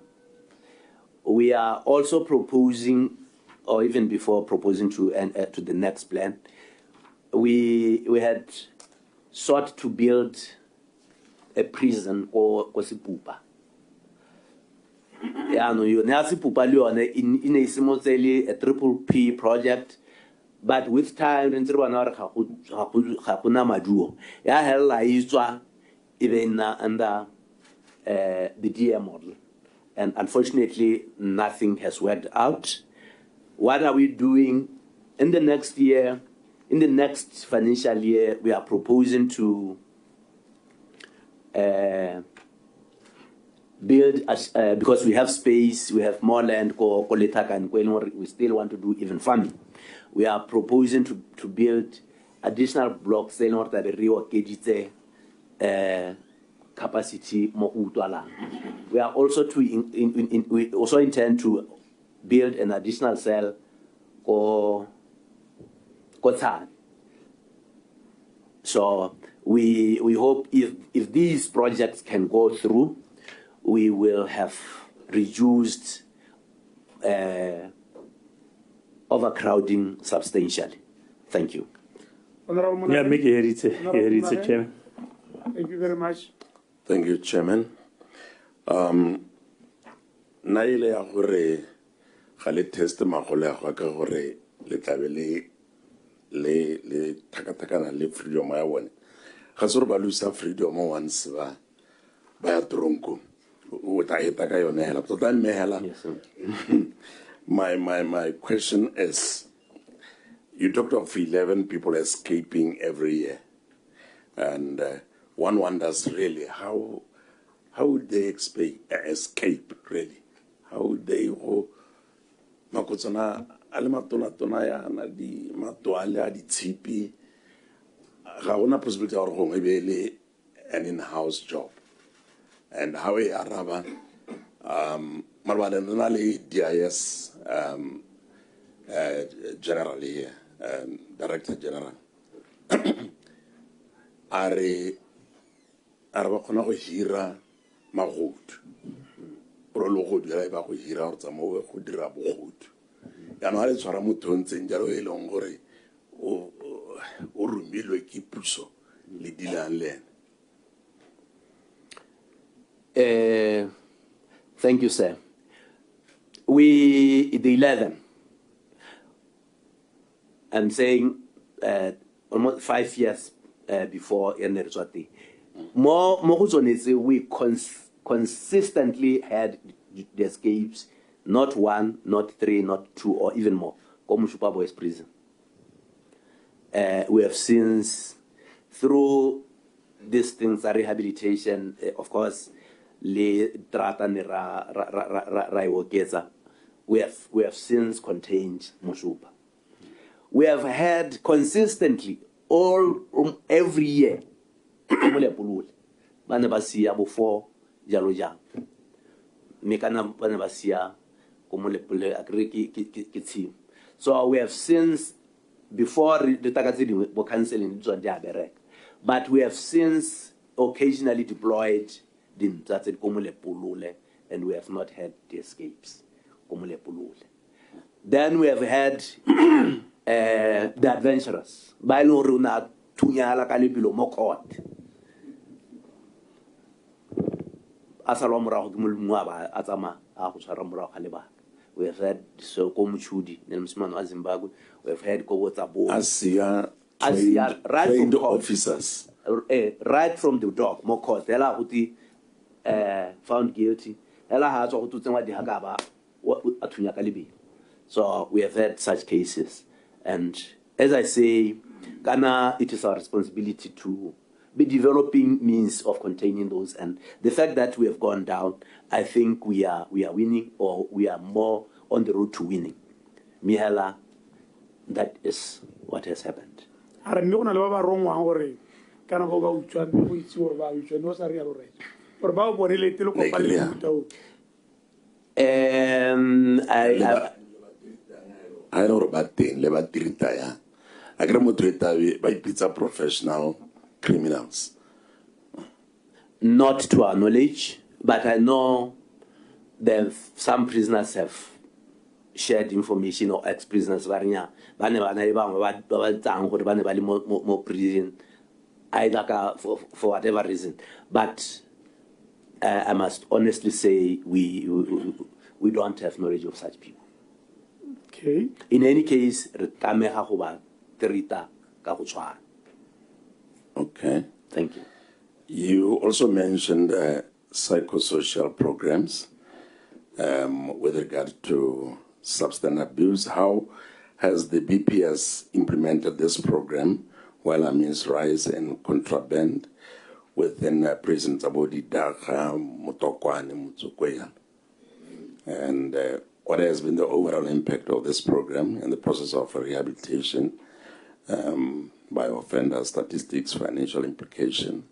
We are also proposing, or even before proposing to the next plan, we had sought to build a prison or Kosipupa. In a P project, but with time, even under the DM model. And unfortunately, nothing has worked out. What are we doing in the next year? In the next financial year, we are proposing to build, because we have space, we have more land, we still want to do even farming. We are proposing to build additional blocks in order to capacity more. We are also we also intend to build an additional cell for Kotan. So we hope if these projects can go through, we will have reduced overcrowding substantially. Thank you. Honorable Yeah, make it Chairman. Thank you very much. Thank you, Chairman. Naile ya gore ga le test magole ya go ka gore le tlabe le thakathakana le freedom ya bone. Ga se re ba lose freedom once ba ya tronko. O ta eta ka yone hela. Tota me hela. My question is, you talked of 11 people escaping every year, and one wonders really how would they escape really? How would they go? Makotsana ale matona ya na di matoale a di tshipi ga ona possibility ya gore go be an in-house job, and how e araba marabane na le DIS general here, Director General are ba khona go hira magodu pro lo go dira ba go hira go tsamo go dira bogodu ya no le tshwara motho ntseng jalo e leng gore o rumilwe ke puso le dilang le Thank you, sir. The 11, I'm saying almost 5 years before Enerzwati, we consistently had the escapes, not 1, not 3, not 2, or even more. Komushupa Boys Prison. We have since, through these things, rehabilitation, of course, we have since contained Mushupa. We have had consistently every year mo Lepolole bana ba sia bo 4 jalo jang me kana bana ba sia ko mo Lepolole ke team. So we have since before the takatsi bo canceling tswa dia bereka, but we have since occasionally deployed the Lepolole, and we have not had the escapes. Then we have had the adventurers. By Loruna Tunyala Kalibilo Mokot. Asalomra Mulmuaba Atama Akusaramra Kaliba. We have had so Komuchudi, Nelmsman Zimbabwe. We have had Kowotabo. Asia trained officers. Right from the dock, Mokot, Ella Huti found guilty. Ella has to tell the Hagaba Atunya Kalibi. So we have had such cases. And as I say, Ghana, it is our responsibility to be developing means of containing those. And the fact that we have gone down, I think we are winning, or we are more on the road to winning. Mihala, that is what has happened. I know about thing, lebatirita. I got motivated by pizza professional criminals. Not to our knowledge, but I know that some prisoners have shared information, or ex-prisoners prison, either for whatever reason. But I must honestly say we don't have knowledge of such people. Okay. In any case, okay. Thank you. You also mentioned psychosocial programs with regard to substance abuse. How has the BPS implemented this program while amidst rise in contraband within prisons about the Daka, Mutokwane, Mutsukweya? And what has been the overall impact of this program in the process of rehabilitation, by offender statistics, financial implication?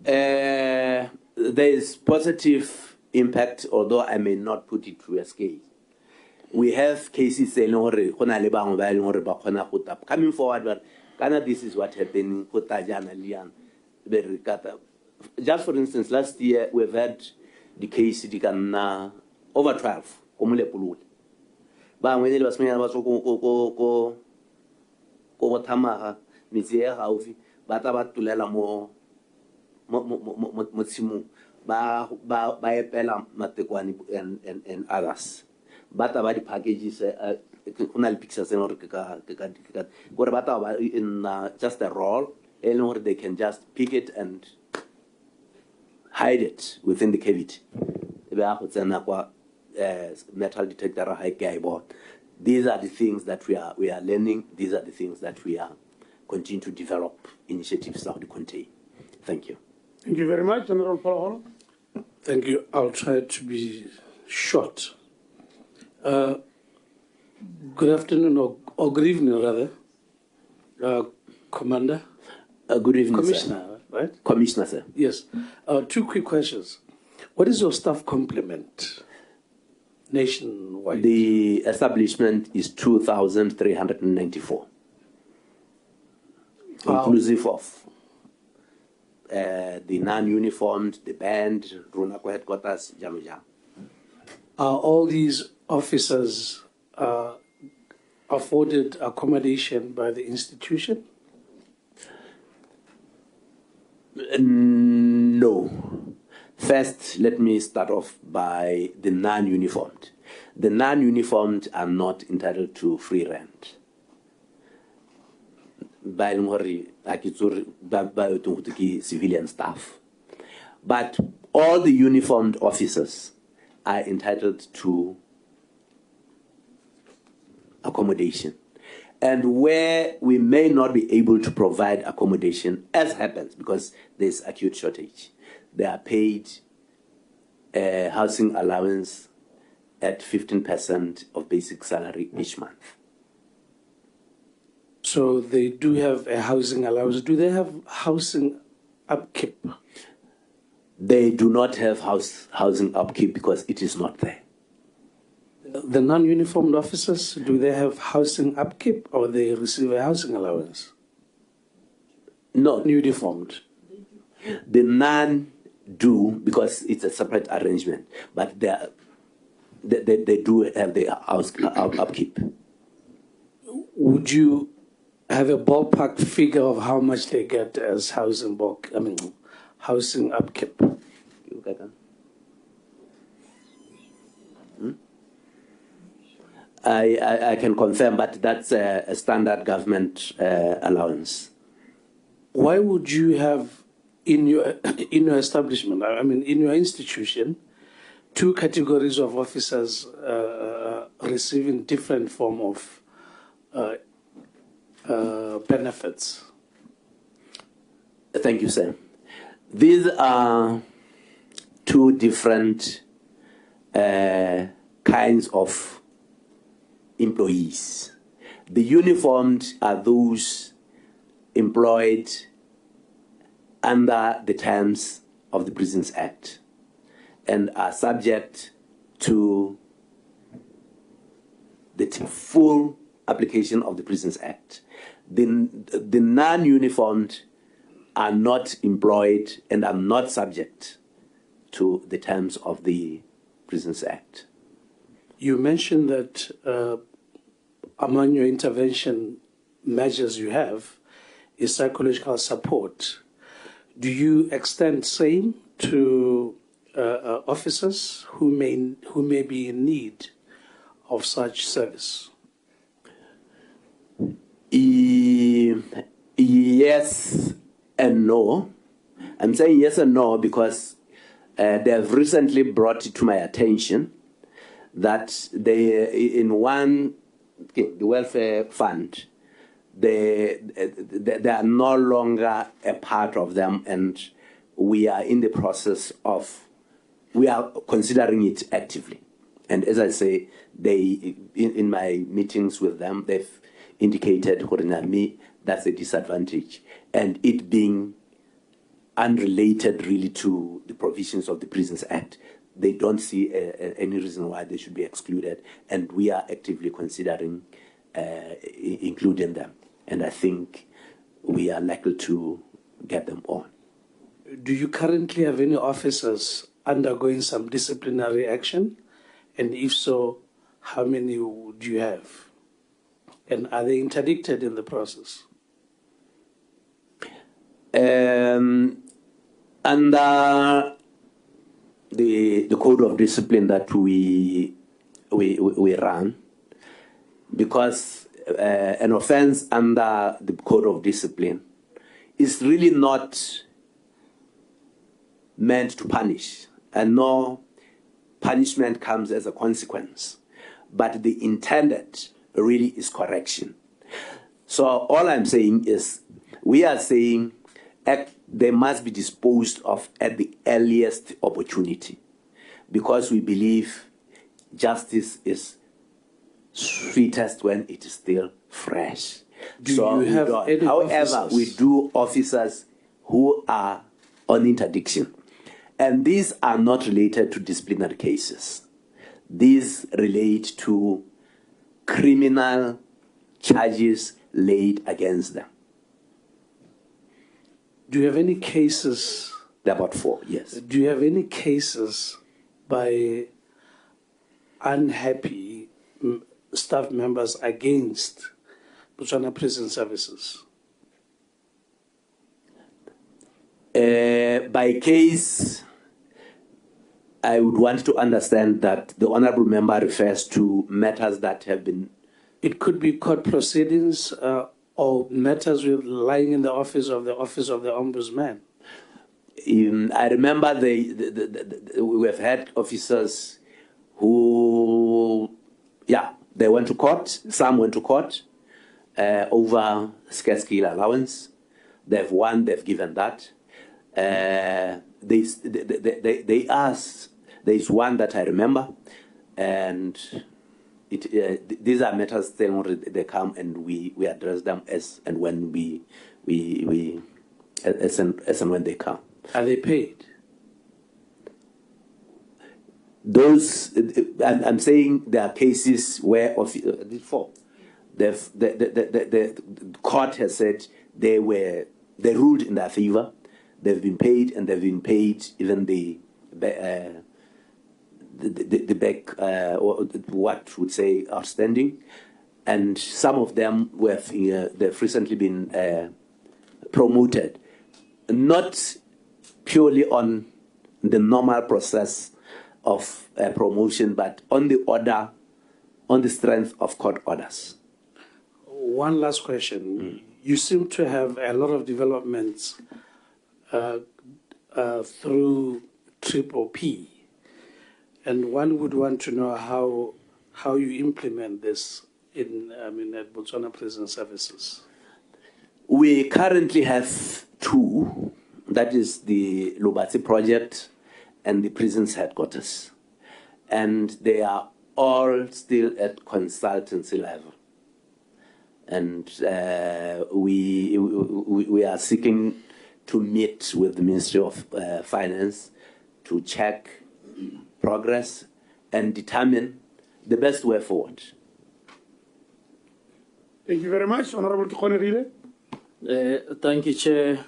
There is positive impact, although I may not put it to a scale. We have cases coming forward, but this is what happened. Just for instance, last year we've had the case over 12. Bata batulela mo ba epela matekwani and others. Bata ba di packages kuna le pictures en hore ka gore bata ba in just a roll and or they can just pick it and hide it within the cavity. Ba go tsena kwa metal detector high guy board. These are the things that we are learning. These are the things that we are continue to develop initiatives that we contain. Thank you. Thank you very much, General Paul. Thank you. I'll try to be short. Good afternoon, or good evening, rather. Commander? Good evening, Commissioner, sir. Right? Commissioner, sir. Yes. 2 quick questions. What is your staff complement nationwide? The establishment is 2,394. Inclusive of the non-uniformed, the band, Runako headquarters, Jaluja. Are all these officers afforded accommodation by the institution? No. First, let me start off by the non-uniformed. The non-uniformed are not entitled to free rent. By civilian staff. But all the uniformed officers are entitled to accommodation. And where we may not be able to provide accommodation, as happens because there's acute shortage, they are paid housing allowance at 15% of basic salary each month. So they do have a housing allowance. Do they have housing upkeep? They do not have housing upkeep because it is not there. The non-uniformed officers, do they have housing upkeep or they receive a housing allowance? No. Uniformed. The none do because it's a separate arrangement, but they do have the house upkeep. Would you have a ballpark figure of how much they get as housing housing upkeep? You get that? I can confirm, but that's a standard government allowance. Why would you have in your establishment, in your institution, two categories of officers receiving different form of benefits? Thank you, sir. These are two different kinds of employees. The uniformed are those employed under the terms of the Prisons Act and are subject to the full application of the Prisons Act. The non-uniformed are not employed and are not subject to the terms of the Prisons Act. You mentioned that among your intervention measures you have is psychological support. Do you extend same to officers who may be in need of such service? Yes and no. I'm saying yes and no because they have recently brought it to my attention that the welfare fund, they are no longer a part of them, and we are in the process of, we are considering it actively. And as I say, they in my meetings with them, they've indicated that's a disadvantage, and it being unrelated really to the provisions of the Prisons Act. They don't see any reason why they should be excluded, and we are actively considering including them. And I think we are likely to get them on. Do you currently have any officers undergoing some disciplinary action? And if so, how many do you have? And are they interdicted in the process? Under the code of discipline that we run, because an offense under the code of discipline is really not meant to punish, and no punishment comes as a consequence, but the intended really is correction. So all I'm saying is, we are saying they must be disposed of at the earliest opportunity, because we believe justice is sweetest when it is still fresh. However, we do officers who are on interdiction, and these are not related to disciplinary cases. These relate to criminal charges laid against them. Do you have any cases? There are about 4, yes. Do you have any cases by unhappy staff members against Botswana Prison Services? By case, I would want to understand that the Honourable Member refers to matters that have been... It could be court proceedings or matters lying in the office of the Ombudsman. I remember we have had officers who, they went to court. Some went to court over scarce scale allowance. They've won, they've given that. They asked, there's one that I remember, and these are matters they come and we address them as and when as and when they come. Are they paid? Those I'm saying there are cases where the court has said they ruled in their favor. They've been paid, and they've been paid even the back, or what would say outstanding, and some of them they've recently been promoted, not purely on the normal process of promotion, but on the strength of court orders. One last question. You seem to have a lot of developments through Triple P, and one would want to know how you implement this at Botswana Prisons Services. We currently have two. That is the Lubatsi project and the prisons headquarters, and they are all still at consultancy level. And we are seeking to meet with the Ministry of Finance to check progress and determine the best way forward. Thank you very much, Honorable Kikhonerile. Thank you, Chair.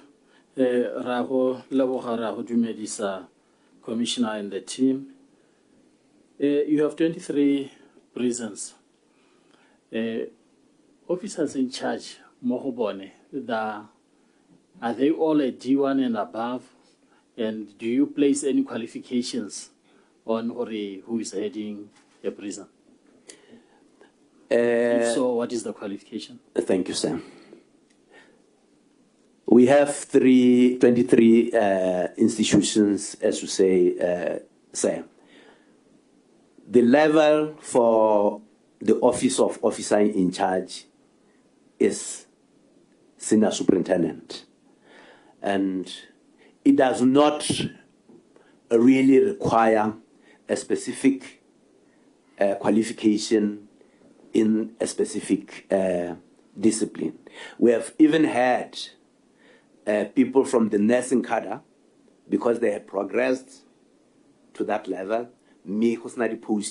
Raho Dumedisa, Commissioner and the team. You have 23 prisons. Officers in charge, Mohobone, are they all a D1 and above? And do you place any qualifications on who is heading a prison? If so, what is the qualification? Thank you, Sam. We have 23 institutions, as you say, Sam. The level for the office of officer in charge is senior superintendent. And it does not really require a specific qualification in a specific discipline. We have even had people from the nursing cadre, because they have progressed to that level, post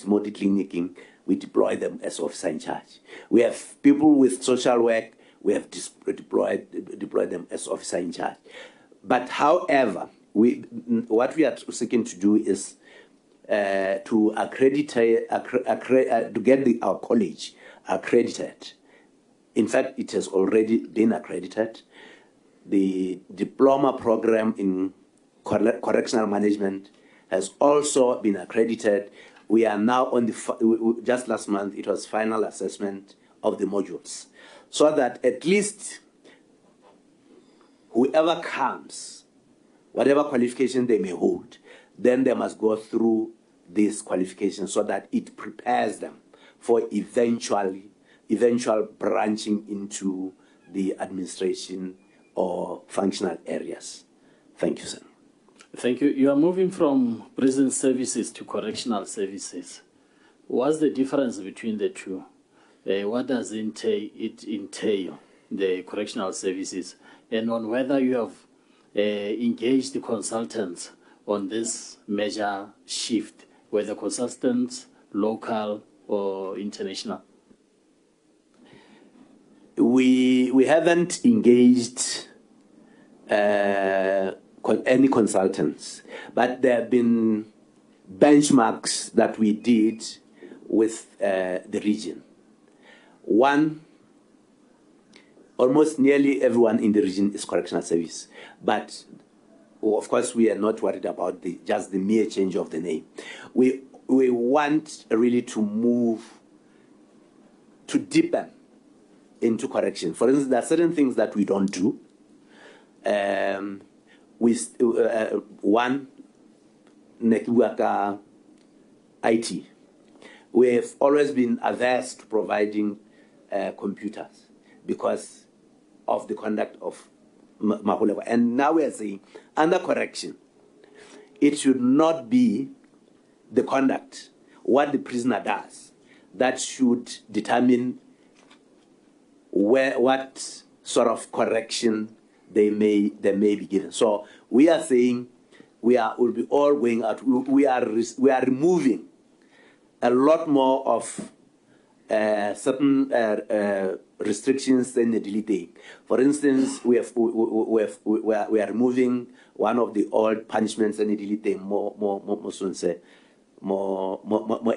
clinicing, we deploy them as officer in charge. We have people with social work, we have deployed them as officer in charge. But however, what we are seeking to do is to get our college accredited. In fact, it has already been accredited. The diploma program in correctional management has also been accredited. We are now on just last month, it was final assessment of the modules, so that at least whoever comes, whatever qualification they may hold, then they must go through this qualification so that it prepares them for eventual branching into the administration or functional areas. Thank you, sir. Thank you. You are moving from prison services to correctional services. What's the difference between the two? What does it entail, the correctional services, and on whether you have engaged the consultants on this major shift, whether consultants, local or international? We haven't engaged any consultants, but there have been benchmarks that we did with the region. One, almost nearly everyone in the region is correctional service, but of course we are not worried about just the mere change of the name. We want really to move to deepen into correction. For instance, there are certain things that we don't do. One, IT. We have always been averse to providing computers because of the conduct of Mahulewa. And now we are saying, under correction, it should not be the conduct, what the prisoner does, that should determine what sort of correction they may be given. So we are saying will be all going out. We are removing a lot more of certain restrictions in the deleting. For instance, we are removing one of the old punishments in the deleting, more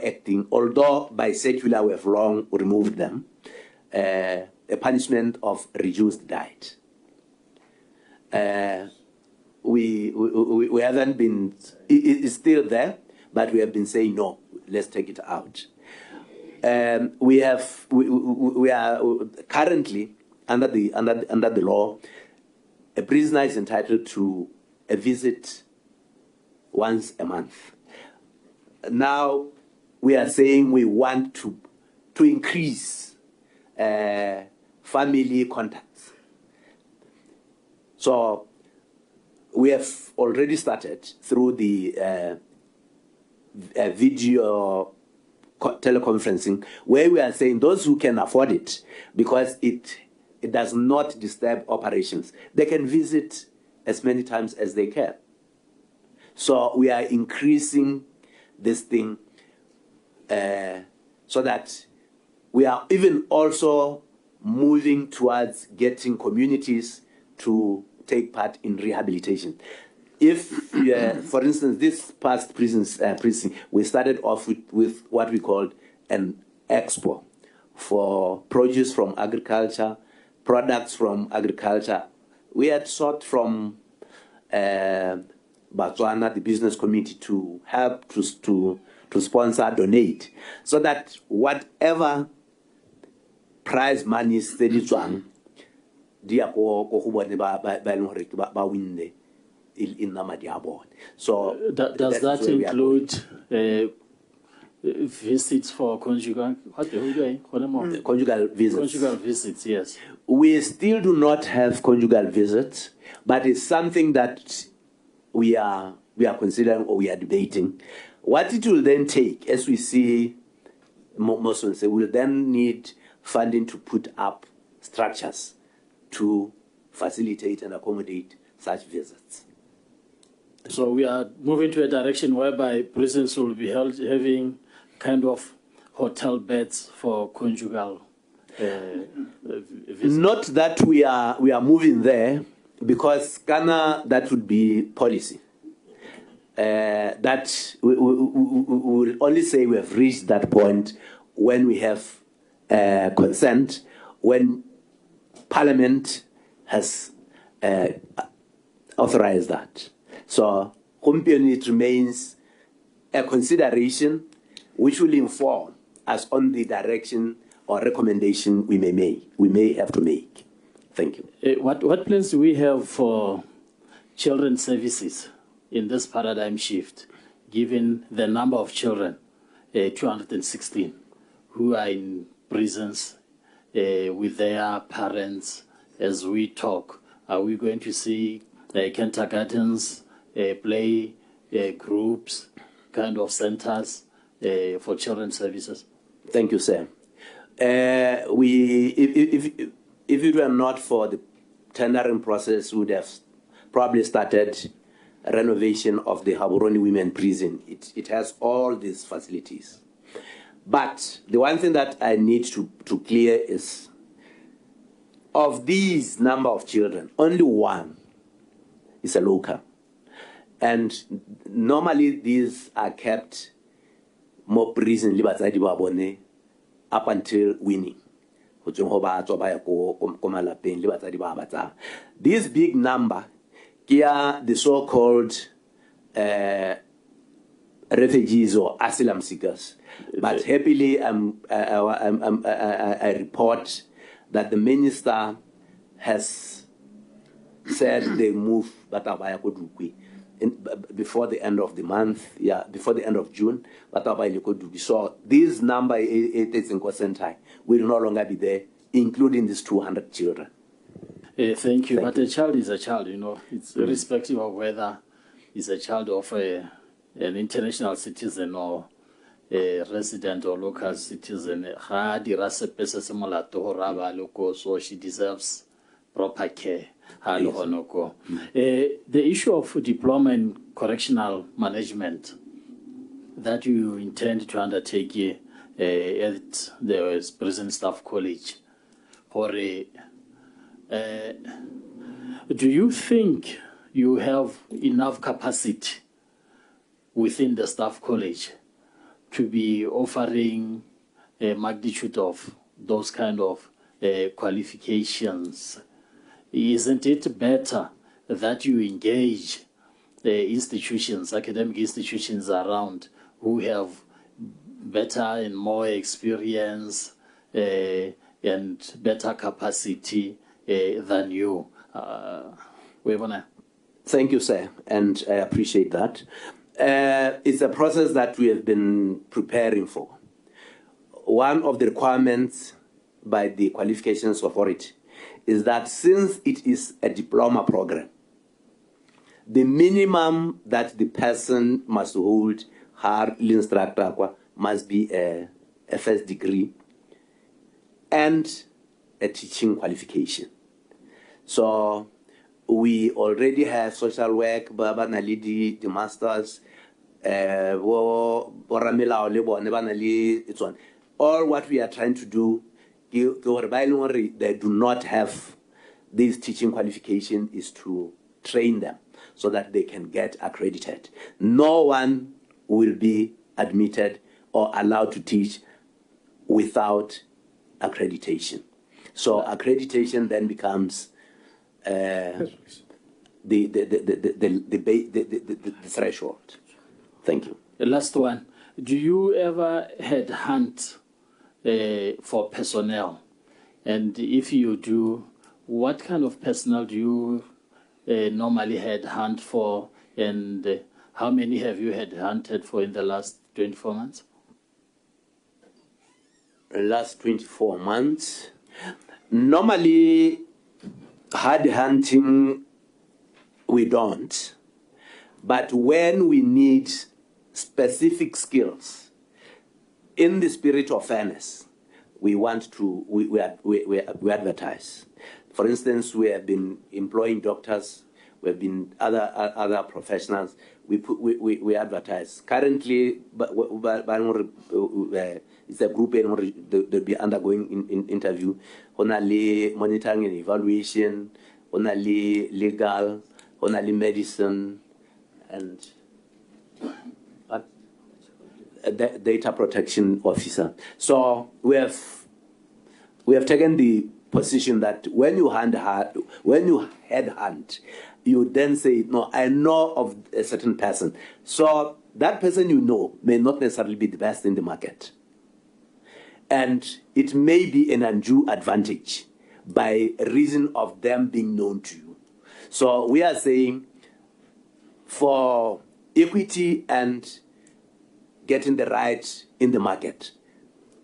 acting. Although by circular we have long removed them, a punishment of reduced diet. We haven't been. It's still there, but we have been saying no. Let's take it out. We are currently under the law. A prisoner is entitled to a visit once a month. Now we are saying we want to increase family contacts. So we have already started through the video teleconferencing, where we are saying those who can afford it, because it does not disturb operations, they can visit as many times as they can. So we are increasing this thing so that we are even also moving towards getting communities to take part in rehabilitation. If, for instance, this past prison, we started off with what we called an expo for produce from agriculture, products from agriculture. We had sought from Botswana, the business community, to help to sponsor, donate, so that whatever prize money is steady to win in Namadiabon. So does that include visits for conjugal? Conjugal visits. Conjugal visits, yes. We still do not have conjugal visits, but it's something that we are considering or we are debating. What it will then take, as we see, most say, we'll then need funding to put up structures to facilitate and accommodate such visits. So we are moving to a direction whereby prisons will be having kind of hotel beds for conjugal visits. Not that we are moving there, because Ghana, that would be policy. That we will only say we have reached that point when we have consent, when Parliament has authorized that. So, it remains a consideration which will inform us on the direction or recommendation we may have to make. Thank you. What plans do we have for children's services in this paradigm shift, given the number of children, 216, who are in prisons with their parents as we talk? Are we going to see kindergartens, play groups, kind of centers for children's services? Thank you, sir. If it were not for the tendering process, we would have probably started a renovation of the Haburoni Women Prison. It has all these facilities. But the one thing that I need to clear is, of these number of children, only one is a local. And normally these are kept more prison up until winning. This big number, the so-called refugees or asylum seekers. But happily, I report that the minister has said they move before the end of the month, before the end of June. So this number, it's in Kosentai, will no longer be there, including these 200 children. Thank you. But a child is a child, It's irrespective of whether he's a child of an international citizen or resident or local citizen, so she deserves proper care. The issue of diploma in correctional management that you intend to undertake at the Prison Staff College, do you think you have enough capacity within the staff college to be offering a magnitude of those kind of qualifications? Isn't it better that you engage the institutions, academic institutions around who have better and more experience and better capacity than you? Thank you, sir, and I appreciate that. It's a process that we have been preparing for. One of the requirements by the Qualifications Authority is that since it is a diploma program, the minimum that the person must hold, her instructor, must be a first degree and a teaching qualification. So we already have social work, Baba Nalidi, the masters, all what we are trying to do, they do not have this teaching qualification, is to train them so that they can get accredited. No one will be admitted or allowed to teach without accreditation. So accreditation then becomes the threshold. Thank you. The last one. Do you ever headhunt for personnel? And if you do, what kind of personnel do you normally headhunt for? And how many have you headhunted for in the last 24 months? Last 24 months. Normally, hard hunting, we don't. But when we need specific skills, in the spirit of fairness, we advertise. For instance, we have been employing doctors, we have been other professionals. We advertise. Currently, it's a group they'll be undergoing interview. Only monitoring and evaluation, only legal, only medicine, and data protection officer. So we have taken the position that when you headhunt, you then say, no, I know of a certain person. So that person you know may not necessarily be the best in the market. And it may be an undue advantage by reason of them being known to you. So we are saying for equity and getting the right in the market,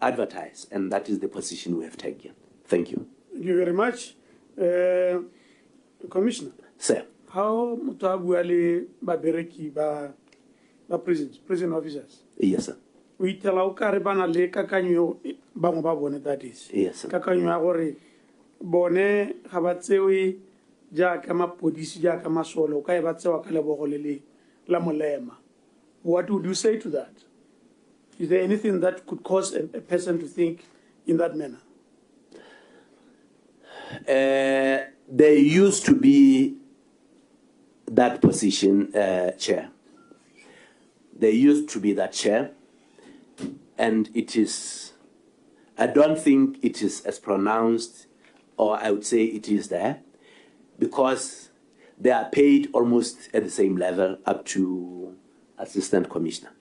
advertise. And that is the position we have taken. Thank you. Thank you very much. Commissioner. Sir. How mutabuali babereki ba prison officers? Yes, sir. We tell our caribana le kakanyo bango ba bone, that is. Yes, sir. Kakanyo agore bone habatsewi ja kama podisi ja kama solo kai batsewa kale bogolele la molema. What would you say to that? Is there anything that could cause a person to think in that manner? There used to be that position, chair. There used to be that chair, and it is, I don't think it is as pronounced, or I would say it is there, because they are paid almost at the same level up to assistant commissioner.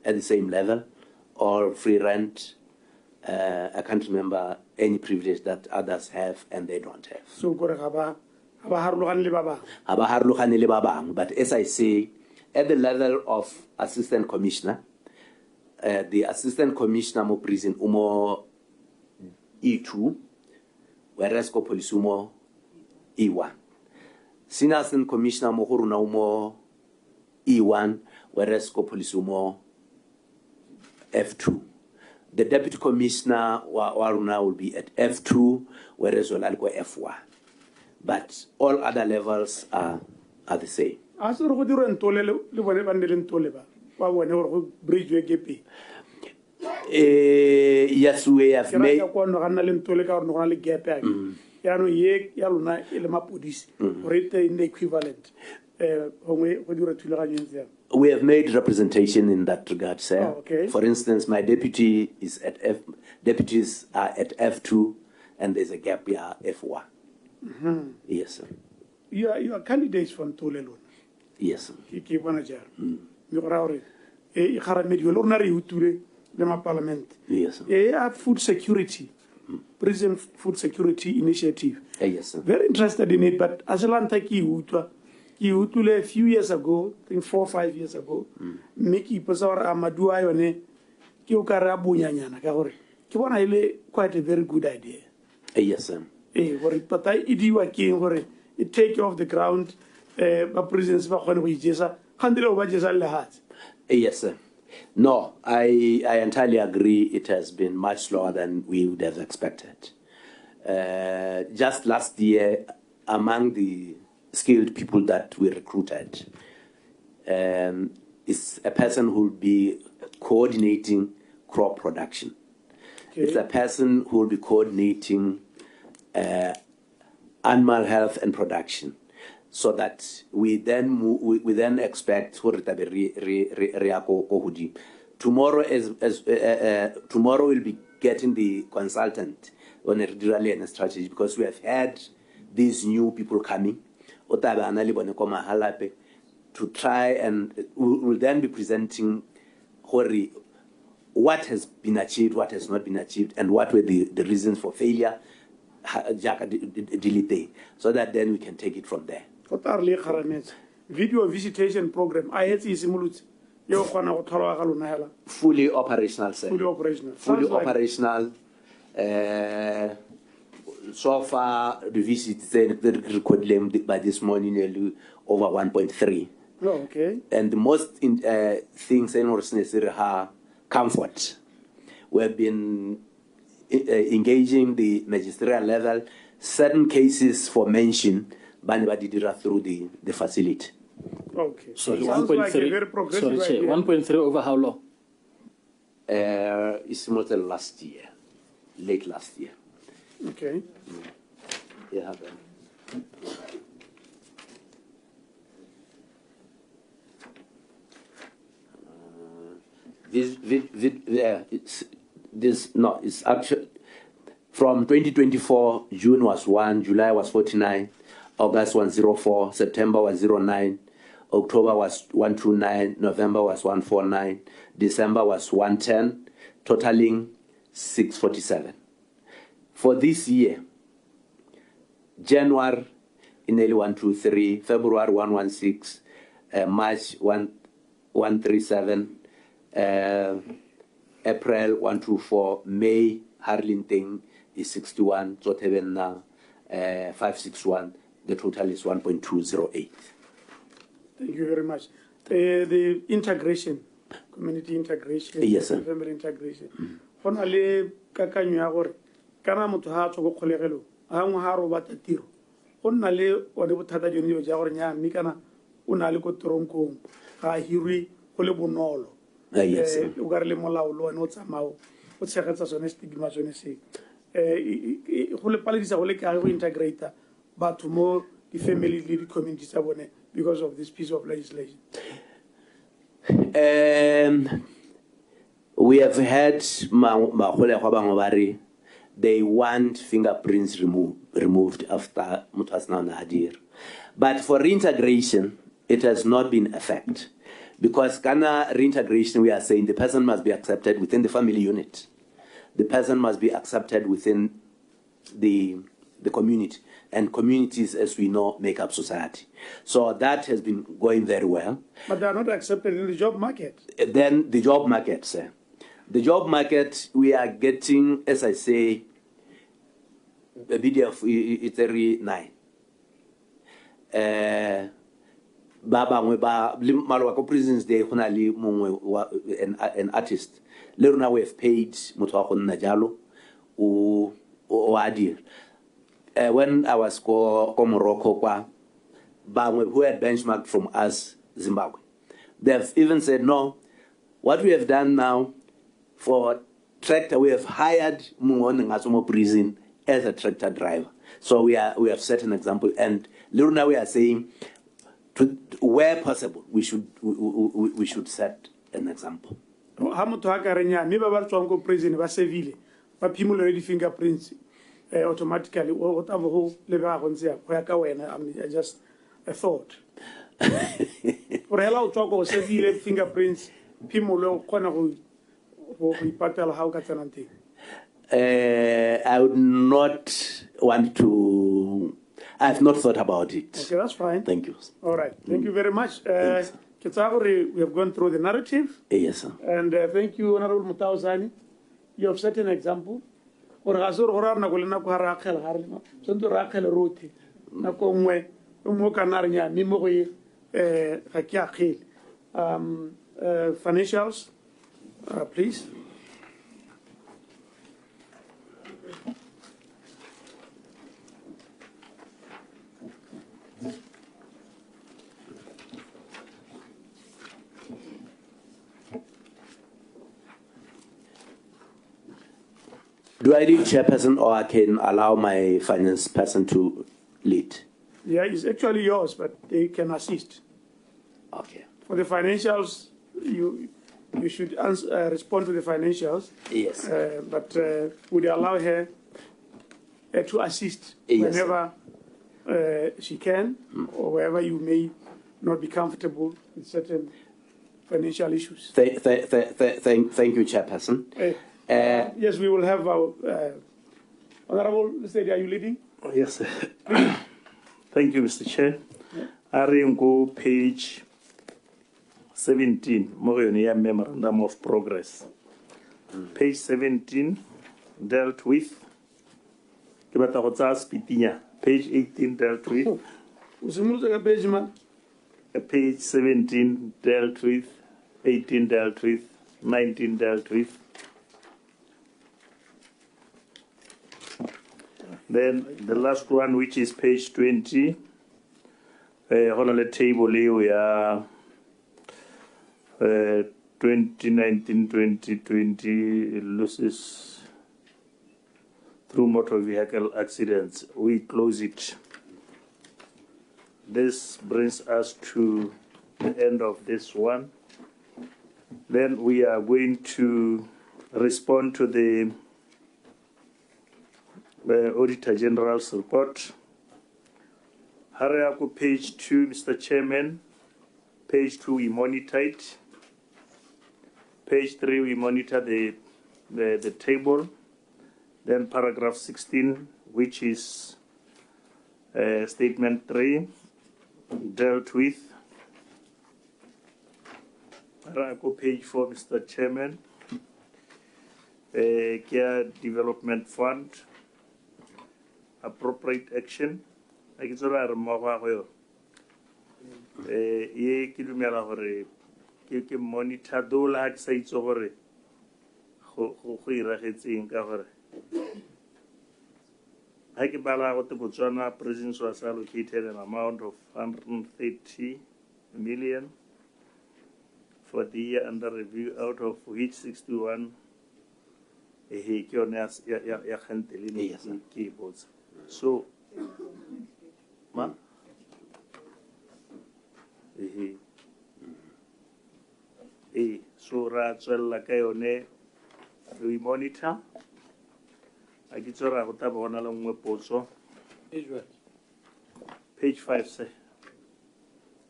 At the same level, or free rent. I can't remember any privilege that others have and they don't have. So, but as I say, at the level of assistant commissioner, the assistant commissioner mo prison umo E2, whereas ko police umo E1. Senior assistant commissioner mo horuna umo E1, whereas ko police mo F2. The deputy commissioner Waruna will be at F2, whereas Olaliko F1. But all other levels are the same. As we go to bridge yes, we have made. We have made representation in that regard, sir. Oh, okay. For instance, my deputy is at deputies are at F2, and there's a gap here, F1. Yes, sir. You are candidates from Tolelo. Yes, sir. Parliament. Yes, sir. Food security, prison food security initiative. Yes, sir. Very interested in it, but as a a few years ago, I think 4 or 5 years ago, Miki Pasar Amadou Ayone, Kiokara Bunyana, quite a very good idea. Yes, sir. But I it take you off the ground, prisons, yes, sir. No, I entirely agree. It has been much slower than we would have expected. Just last year, among the skilled people that we recruited, is a person who will be coordinating crop production. Okay. It's a person who will be coordinating animal health and production, so that we then expect tomorrow tomorrow we'll be getting the consultant on a and strategy, because we have had these new people coming to try, and we'll then be presenting what has been achieved, what has not been achieved, and what were the reasons for failure, so that then we can take it from there. Video visitation program, fully operational, sir. Fully operational. Fully operational. So far, the visits recorded by this morning over 1.3. Oh, okay. And the most things in comfort. We have been engaging the magisterial level. Certain cases for mention, through the facility. Okay. So sounds like a very progressive idea. 1.3 over how long? It's not last year, late last year. Okay. Yeah. It's actually from 2024. June was 1, July was 49, August 104, September was 09, October was 129, November was 149, December was 110, totaling 647. For this year, January nearly 123, February 116, March 137, April 124, May Harlington is 61, Zotebenna 561. The total is 1.208. Thank you very much. The integration, community integration, yes, sir. family integration. Honale kakanyo ya gore kana motho ha tsho go kgolegelo a ngwe ha ro batla tiro honale o de bothata jone yo ja gore nya mme kana o na le ko tronkong ga hirwi go le bonolo. Yes, sir. O gare le molao lo ene o tsamao o tshegetsa sone stigma sone se go le paledisa go le ka go integrate batho mo di family le di communities tsa bone because of this piece of legislation. We have had they want fingerprints removed after Mutasna Nadir. But for reintegration, it has not been effect. Because Ghana reintegration, we are saying the person must be accepted within the family unit. The person must be accepted within the community. And communities, as we know, make up society. So that has been going very well. But they are not accepted in the job market. Then the job market, sir. The job market, we are getting, as I say, a BDF 39. ba bangwe ba le maloba ko prisons day go na le mongwe an artist le rona we have paid motho wa go nna jalo o a dira. When I was ko Morocco kwa bangwe who had benchmarked from us Zimbabwe, they have even said no, what we have done now for tractor, we have hired Mungone Ngasumo prison as a tractor driver. So we have set an example, and Luruna we are saying, where possible, we should set an example. Ha motho ha ka renya mme ba ba tswang ko prison ba sevile ba phimolele di fingerprints automatically o ta bo le ba go ntse go ya ka wena. I mean, just a thought. For hela o tswa ko sevile fingerprints phimolo o kgona go ipatela ha o ka tsena teng. I would not want to. I have not thought about it. Okay, that's fine. Thank you. All right. Thank you very much. We have gone through the narrative. Yes, sir. And thank you, Honorable Mutauzani. You have set an example. Or Hazur Horar Nagolina Rakel Harlima, Santo Rakel Roti, Nakomwe, Umukanarnia, Mimori, Hakiakil. Financials, please. Do I lead chairperson or I can allow my finance person to lead? Yeah, it's actually yours, but they can assist. Okay. For the financials, you should respond to the financials. Yes. But would you allow her to assist whenever she can, or wherever you may not be comfortable with certain financial issues? Thank you, chairperson. Yes, we will have our Honorable Mr. Are you leading? Yes, sir. Thank you, Mr. Chair. I go page 17, Morionia Memorandum of Progress. Page 17 dealt with page 18 dealt with. Page 17 dealt with, 18 dealt with, 19 dealt with. Then the last one, which is page 20, on the table here we are 2019-2020 losses through motor vehicle accidents. We close it. This brings us to the end of this one. Then we are going to respond to the Auditor General's report. Harayaku, page 2, Mr. Chairman. Page 2, we monitor it. Page 3, we monitor the table. Then paragraph 16, which is statement 3, dealt with. Harayaku, page 4, Mr. Chairman. Care Development Fund. Appropriate action. I get sort of more. Ye kilumela hore ke monitor do la sites hore go iragetseng ka hore ha ke bala go te Botswana Prisons was allocated an amount of 130 million for the year under review, out of which 61 ke yone ya kgantele ke botsa. So, ma? So ra tswella ka yone we monitor. A ke tsora go ta bona le nngwe potso. Page 5 sir.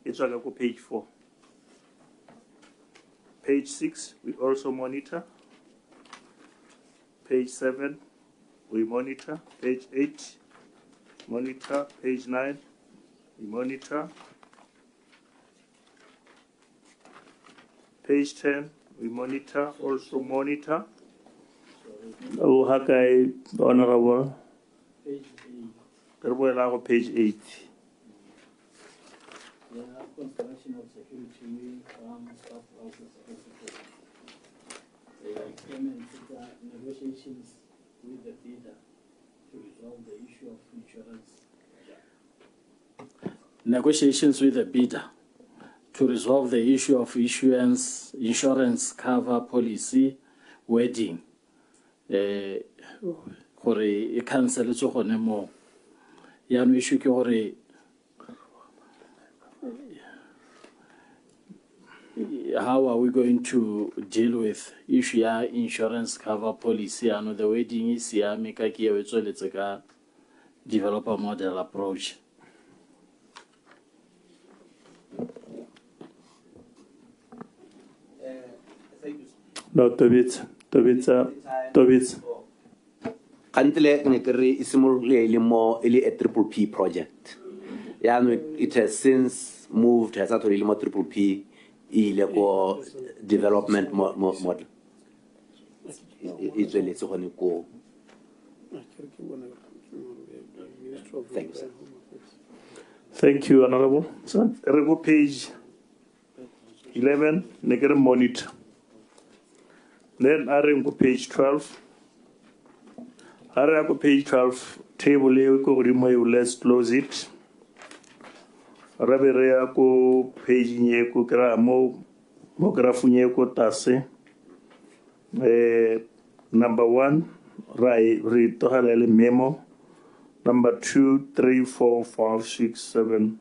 It's like go page 4. Page 6 we also monitor. Page 7 we monitor. Page 8 monitor. Page 9 we monitor. Page 10 we monitor, also monitor. Oh, Hakai, Honorable. Page 8. construction of security staff houses, negotiations with the bidder to resolve the issue of insurance. Negotiations with the bidder to resolve the issue of insurance cover policy wording. Gore e cancel tso gone mo ya no issue ke gore how are we going to deal with issue ya insurance cover policy? I know the wording is ya me ka ke e tsweletse ka developer model approach. No, Tobit. Kantle ne kere isimolele mo ele a triple P project. Yeah, it has since moved, has actually mo triple P ile ko development model. It's really so ko. Thank you. Thank you, Honorable. So, go page 11, negere monitor. Then I go page 12. I go page 12, table let's close it. Raberea ko page nye ko kra mo grafu nye ko tase. Number 1, read to halele memo. Number 2, 3, 4, 5, 6, 7.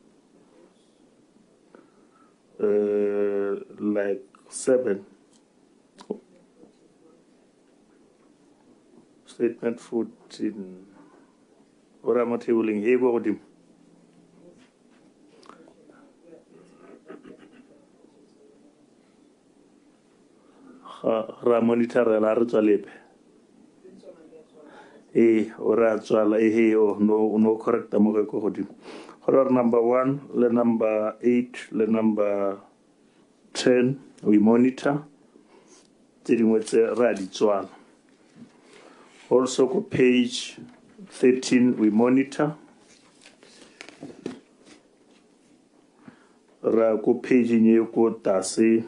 Like 7. Statement 14. What am I tabling? Here go with him. Ra monitor la re tswalepe. Ora tswala no correct mo go godimo. Horror number 1, le number 8, le number 10 we monitor. Dingwe tse ra di tswala. Also go page 13 we monitor. Ra go page nye ko tase.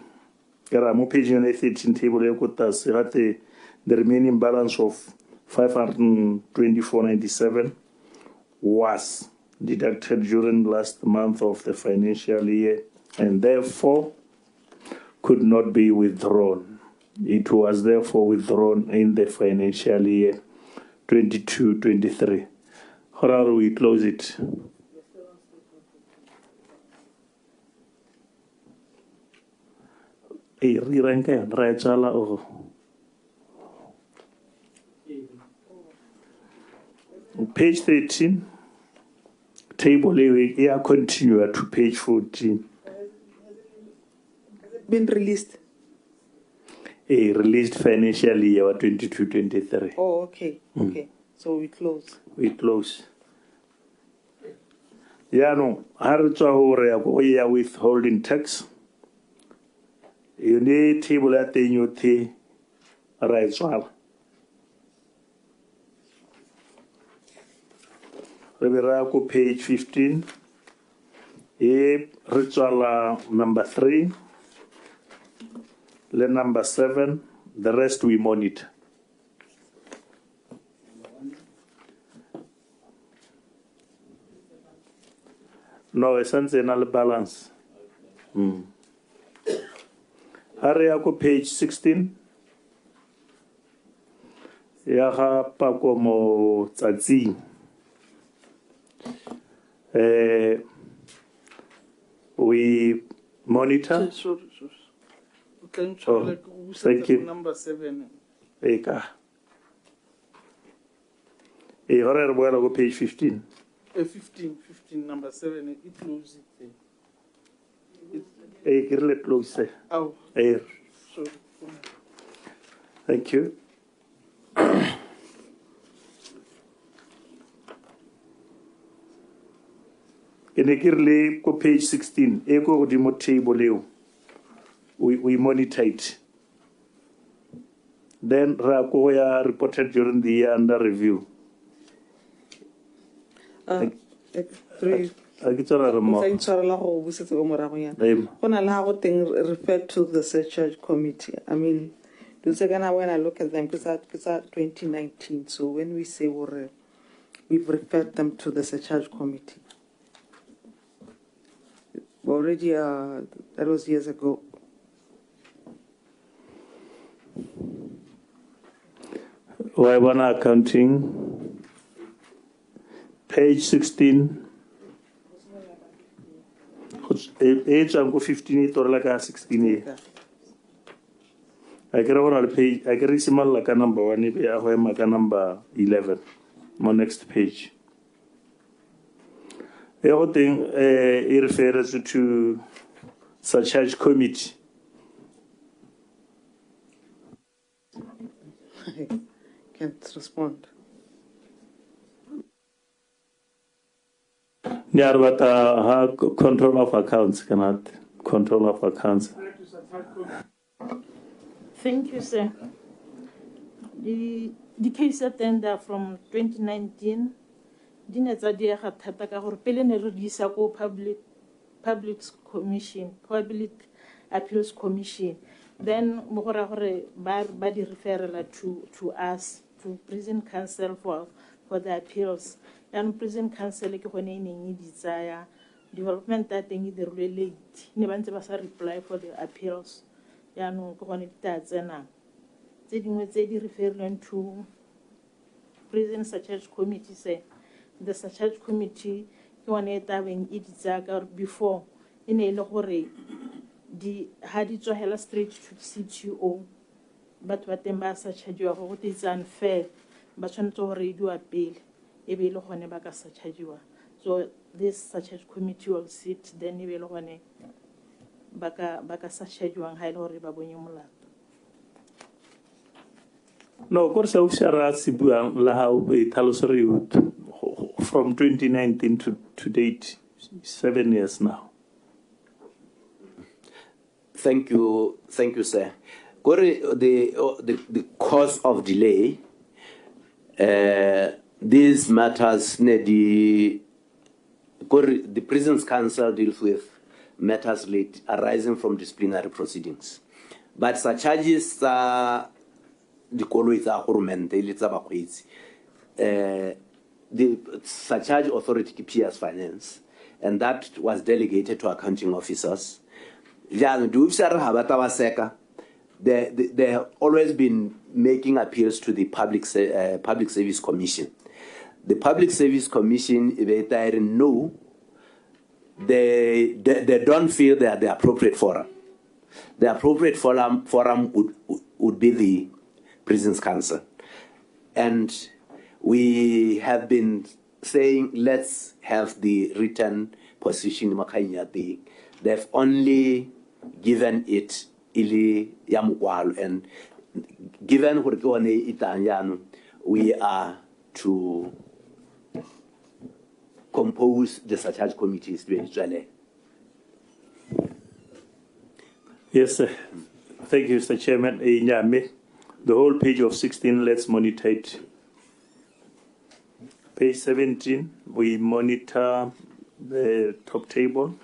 Kera mo page 13 table e ko tase gate the remaining balance of 524.97 was deducted during last month of the financial year and therefore could not be withdrawn. It was therefore withdrawn in the financial year 22-23. How are we close it? Page 13, table here continue to page 14. Been released. Released financial year 22-23. Oh, okay. Okay. So we close. We close. Yeah, no. Haritswa hore ya go ya withholding tax. You need table at the new T right swal. Reverako page 15. Ritual number 3. Le number 7. The rest we monitor. No, essential balance. Ariako page 16. Yaha pakomo tsatsi. We monitor. Sorry. Can Oh, thank you. Number 7. Eka. Horar boela go page 15. 15, number 7. It closes it. Kirle close. Oh. Sorry. Thank you. Kirle go page 16. Eko godimo table leo. We monitor it. Then Rakoya reported during the year under review. 3, refer to the surcharge committee. I mean, when I look at them, because that's 2019. So when we say we've referred them to the surcharge committee, already that was years ago. Why one accounting? Page 16. Age I'm go 15 or like a 16. I get on a page. I get similar like a number 1. I have a number 11. My next page. Everything it refers to surcharge committee. Can't respond. Yeah, but control of accounts cannot control of accounts. Thank you, sir. The case attender from 2019, public appeals commission. Then body referral to us, to prison council for the appeals. And prison council desire development that they need late. Never reply for the appeals. Referring to prison surcharge committee say the surcharge committee before in a lorry the had it to straight to CTO, but what them surcharge what is unfair, but on to do appeal. So this surcharge committee will sit then you will baka surcharge one high lorry babonyumula. No, of course, I was from 2019 to date, 7 years now. Thank you, sir. The cause of delay. These matters, the Prisons Council deals with matters arising from disciplinary proceedings, but such charges are the surcharge authority keeps finance, and that was delegated to accounting officers. They have always been making appeals to the Public Service Commission. The Public Service Commission, if they know, they don't feel they are the appropriate forum. The appropriate forum would be the Prisons Council. And we have been saying, let's have the written position. They've only given it ili yamukwalo, and given we are to compose the surcharge committees eventually. Yes, sir. Thank you, Mr. Chairman. The whole page of 16, let's monitor it. Page 17, we monitor the top table.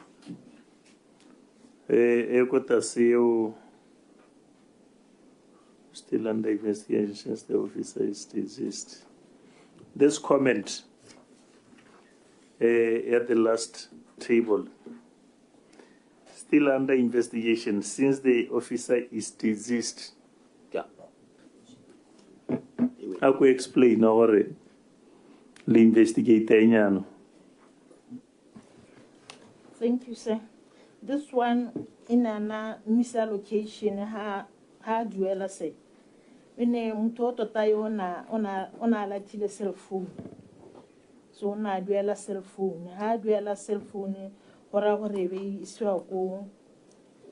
Still under investigation since the officer is deceased. This comment at the last table. Still under investigation since the officer is deceased. Yeah. How can you explain or the investigator? Thank you, sir. This one in an misallocation ha duela say. When a mutoto tayo ona latile cell phone. So na duela cell phone. Ha duela cell phone ora rebe iswa ko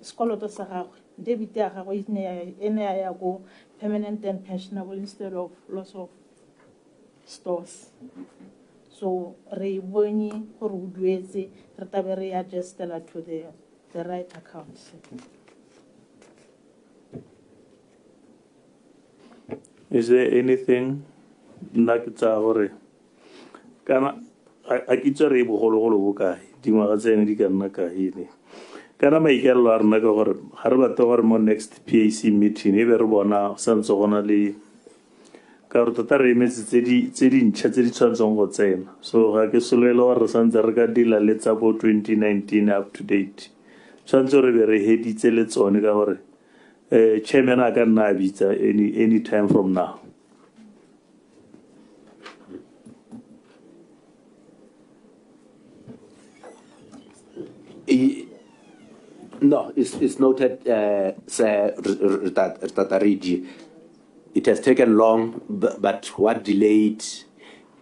skoloto sa gagwe. Debit ya gagwe ene ya go permanent and pensionable instead of loss of stores. So re boni gore o duetse re tabe re adjustela to the right accounts. Is there anything like it's a kana I kitsa re bogolo bokae? dingwaga tsene di ka nna kae kana maikelelo a rena ke gore ga re batle gore mo next PAC meeting e be re bona santse go na le ka gore tota re emetse tse dintšha tse di tshwanetseng go tsena so ga ke solele gore re santse re ka dila le tsa bo 2019 up to date tshwanetse re be re heditse le tsone ka gore chairman a ka nna a bitsa any time from now. No, it's noted, Sir Rtatariji. It has taken long, but what delayed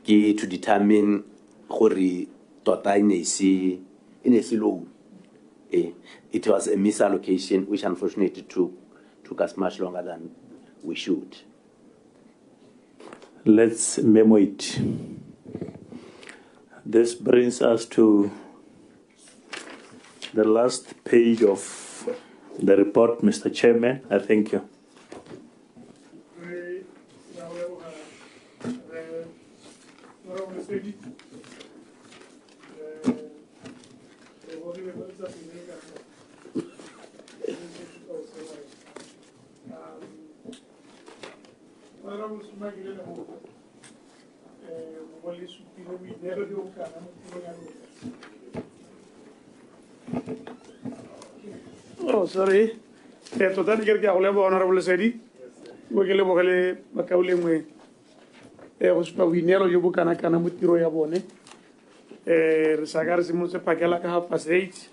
to determine hore tota inesi low. It was a misallocation, which unfortunately took us much longer than we should. Let's memo it. This brings us to the last page of the report, Mr. Chairman. I thank you. Oh, sorry. Total ker ke ole honorable Sedi. Go ke le bogele makaule ngwe. Go spa winero yo bukana kana mutiro ya bone. Re sagare se mo se pakela ka 8:30.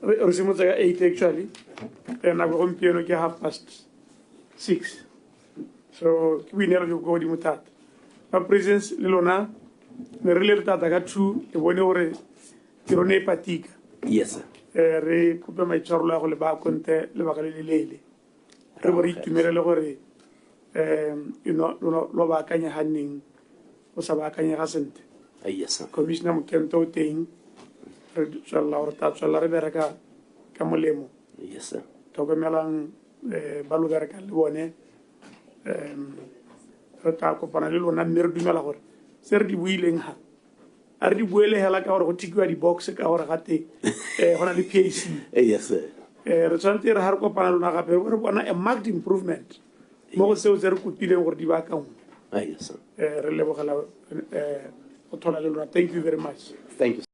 Re se mo tsa 8 actually. Na go mpieno ke 6:30. So winero yo go di mutata. Ma presence le lona me re le tata ka 2 e bone hore tiro ne patika. Yes, sir. Re coupe maitshwaro la go le ba konte le ba ga le lele re bo re itumele le gore lo ba kanya hanning o sa ba kanya ga sente. Yes, sir. Commissioner Mokento o teng re tswalla gore ta tswalla re bereka ka molemo. Yes, sir. Tlhokomelang ba lo bereka le bone re ta kopana le lona mme re dumela gore se re di buileng ha a re di buele hela ka gore go tikiwa di box ka gore gate gona le PAC. Yes, sir. Re tshwanetse re ha re kopana lona gape re bona a marked improvement mo go seo se re kopileng gore di ba ka Yes, sir. re lebogela go thola le lona. Thank you very much. Thank you.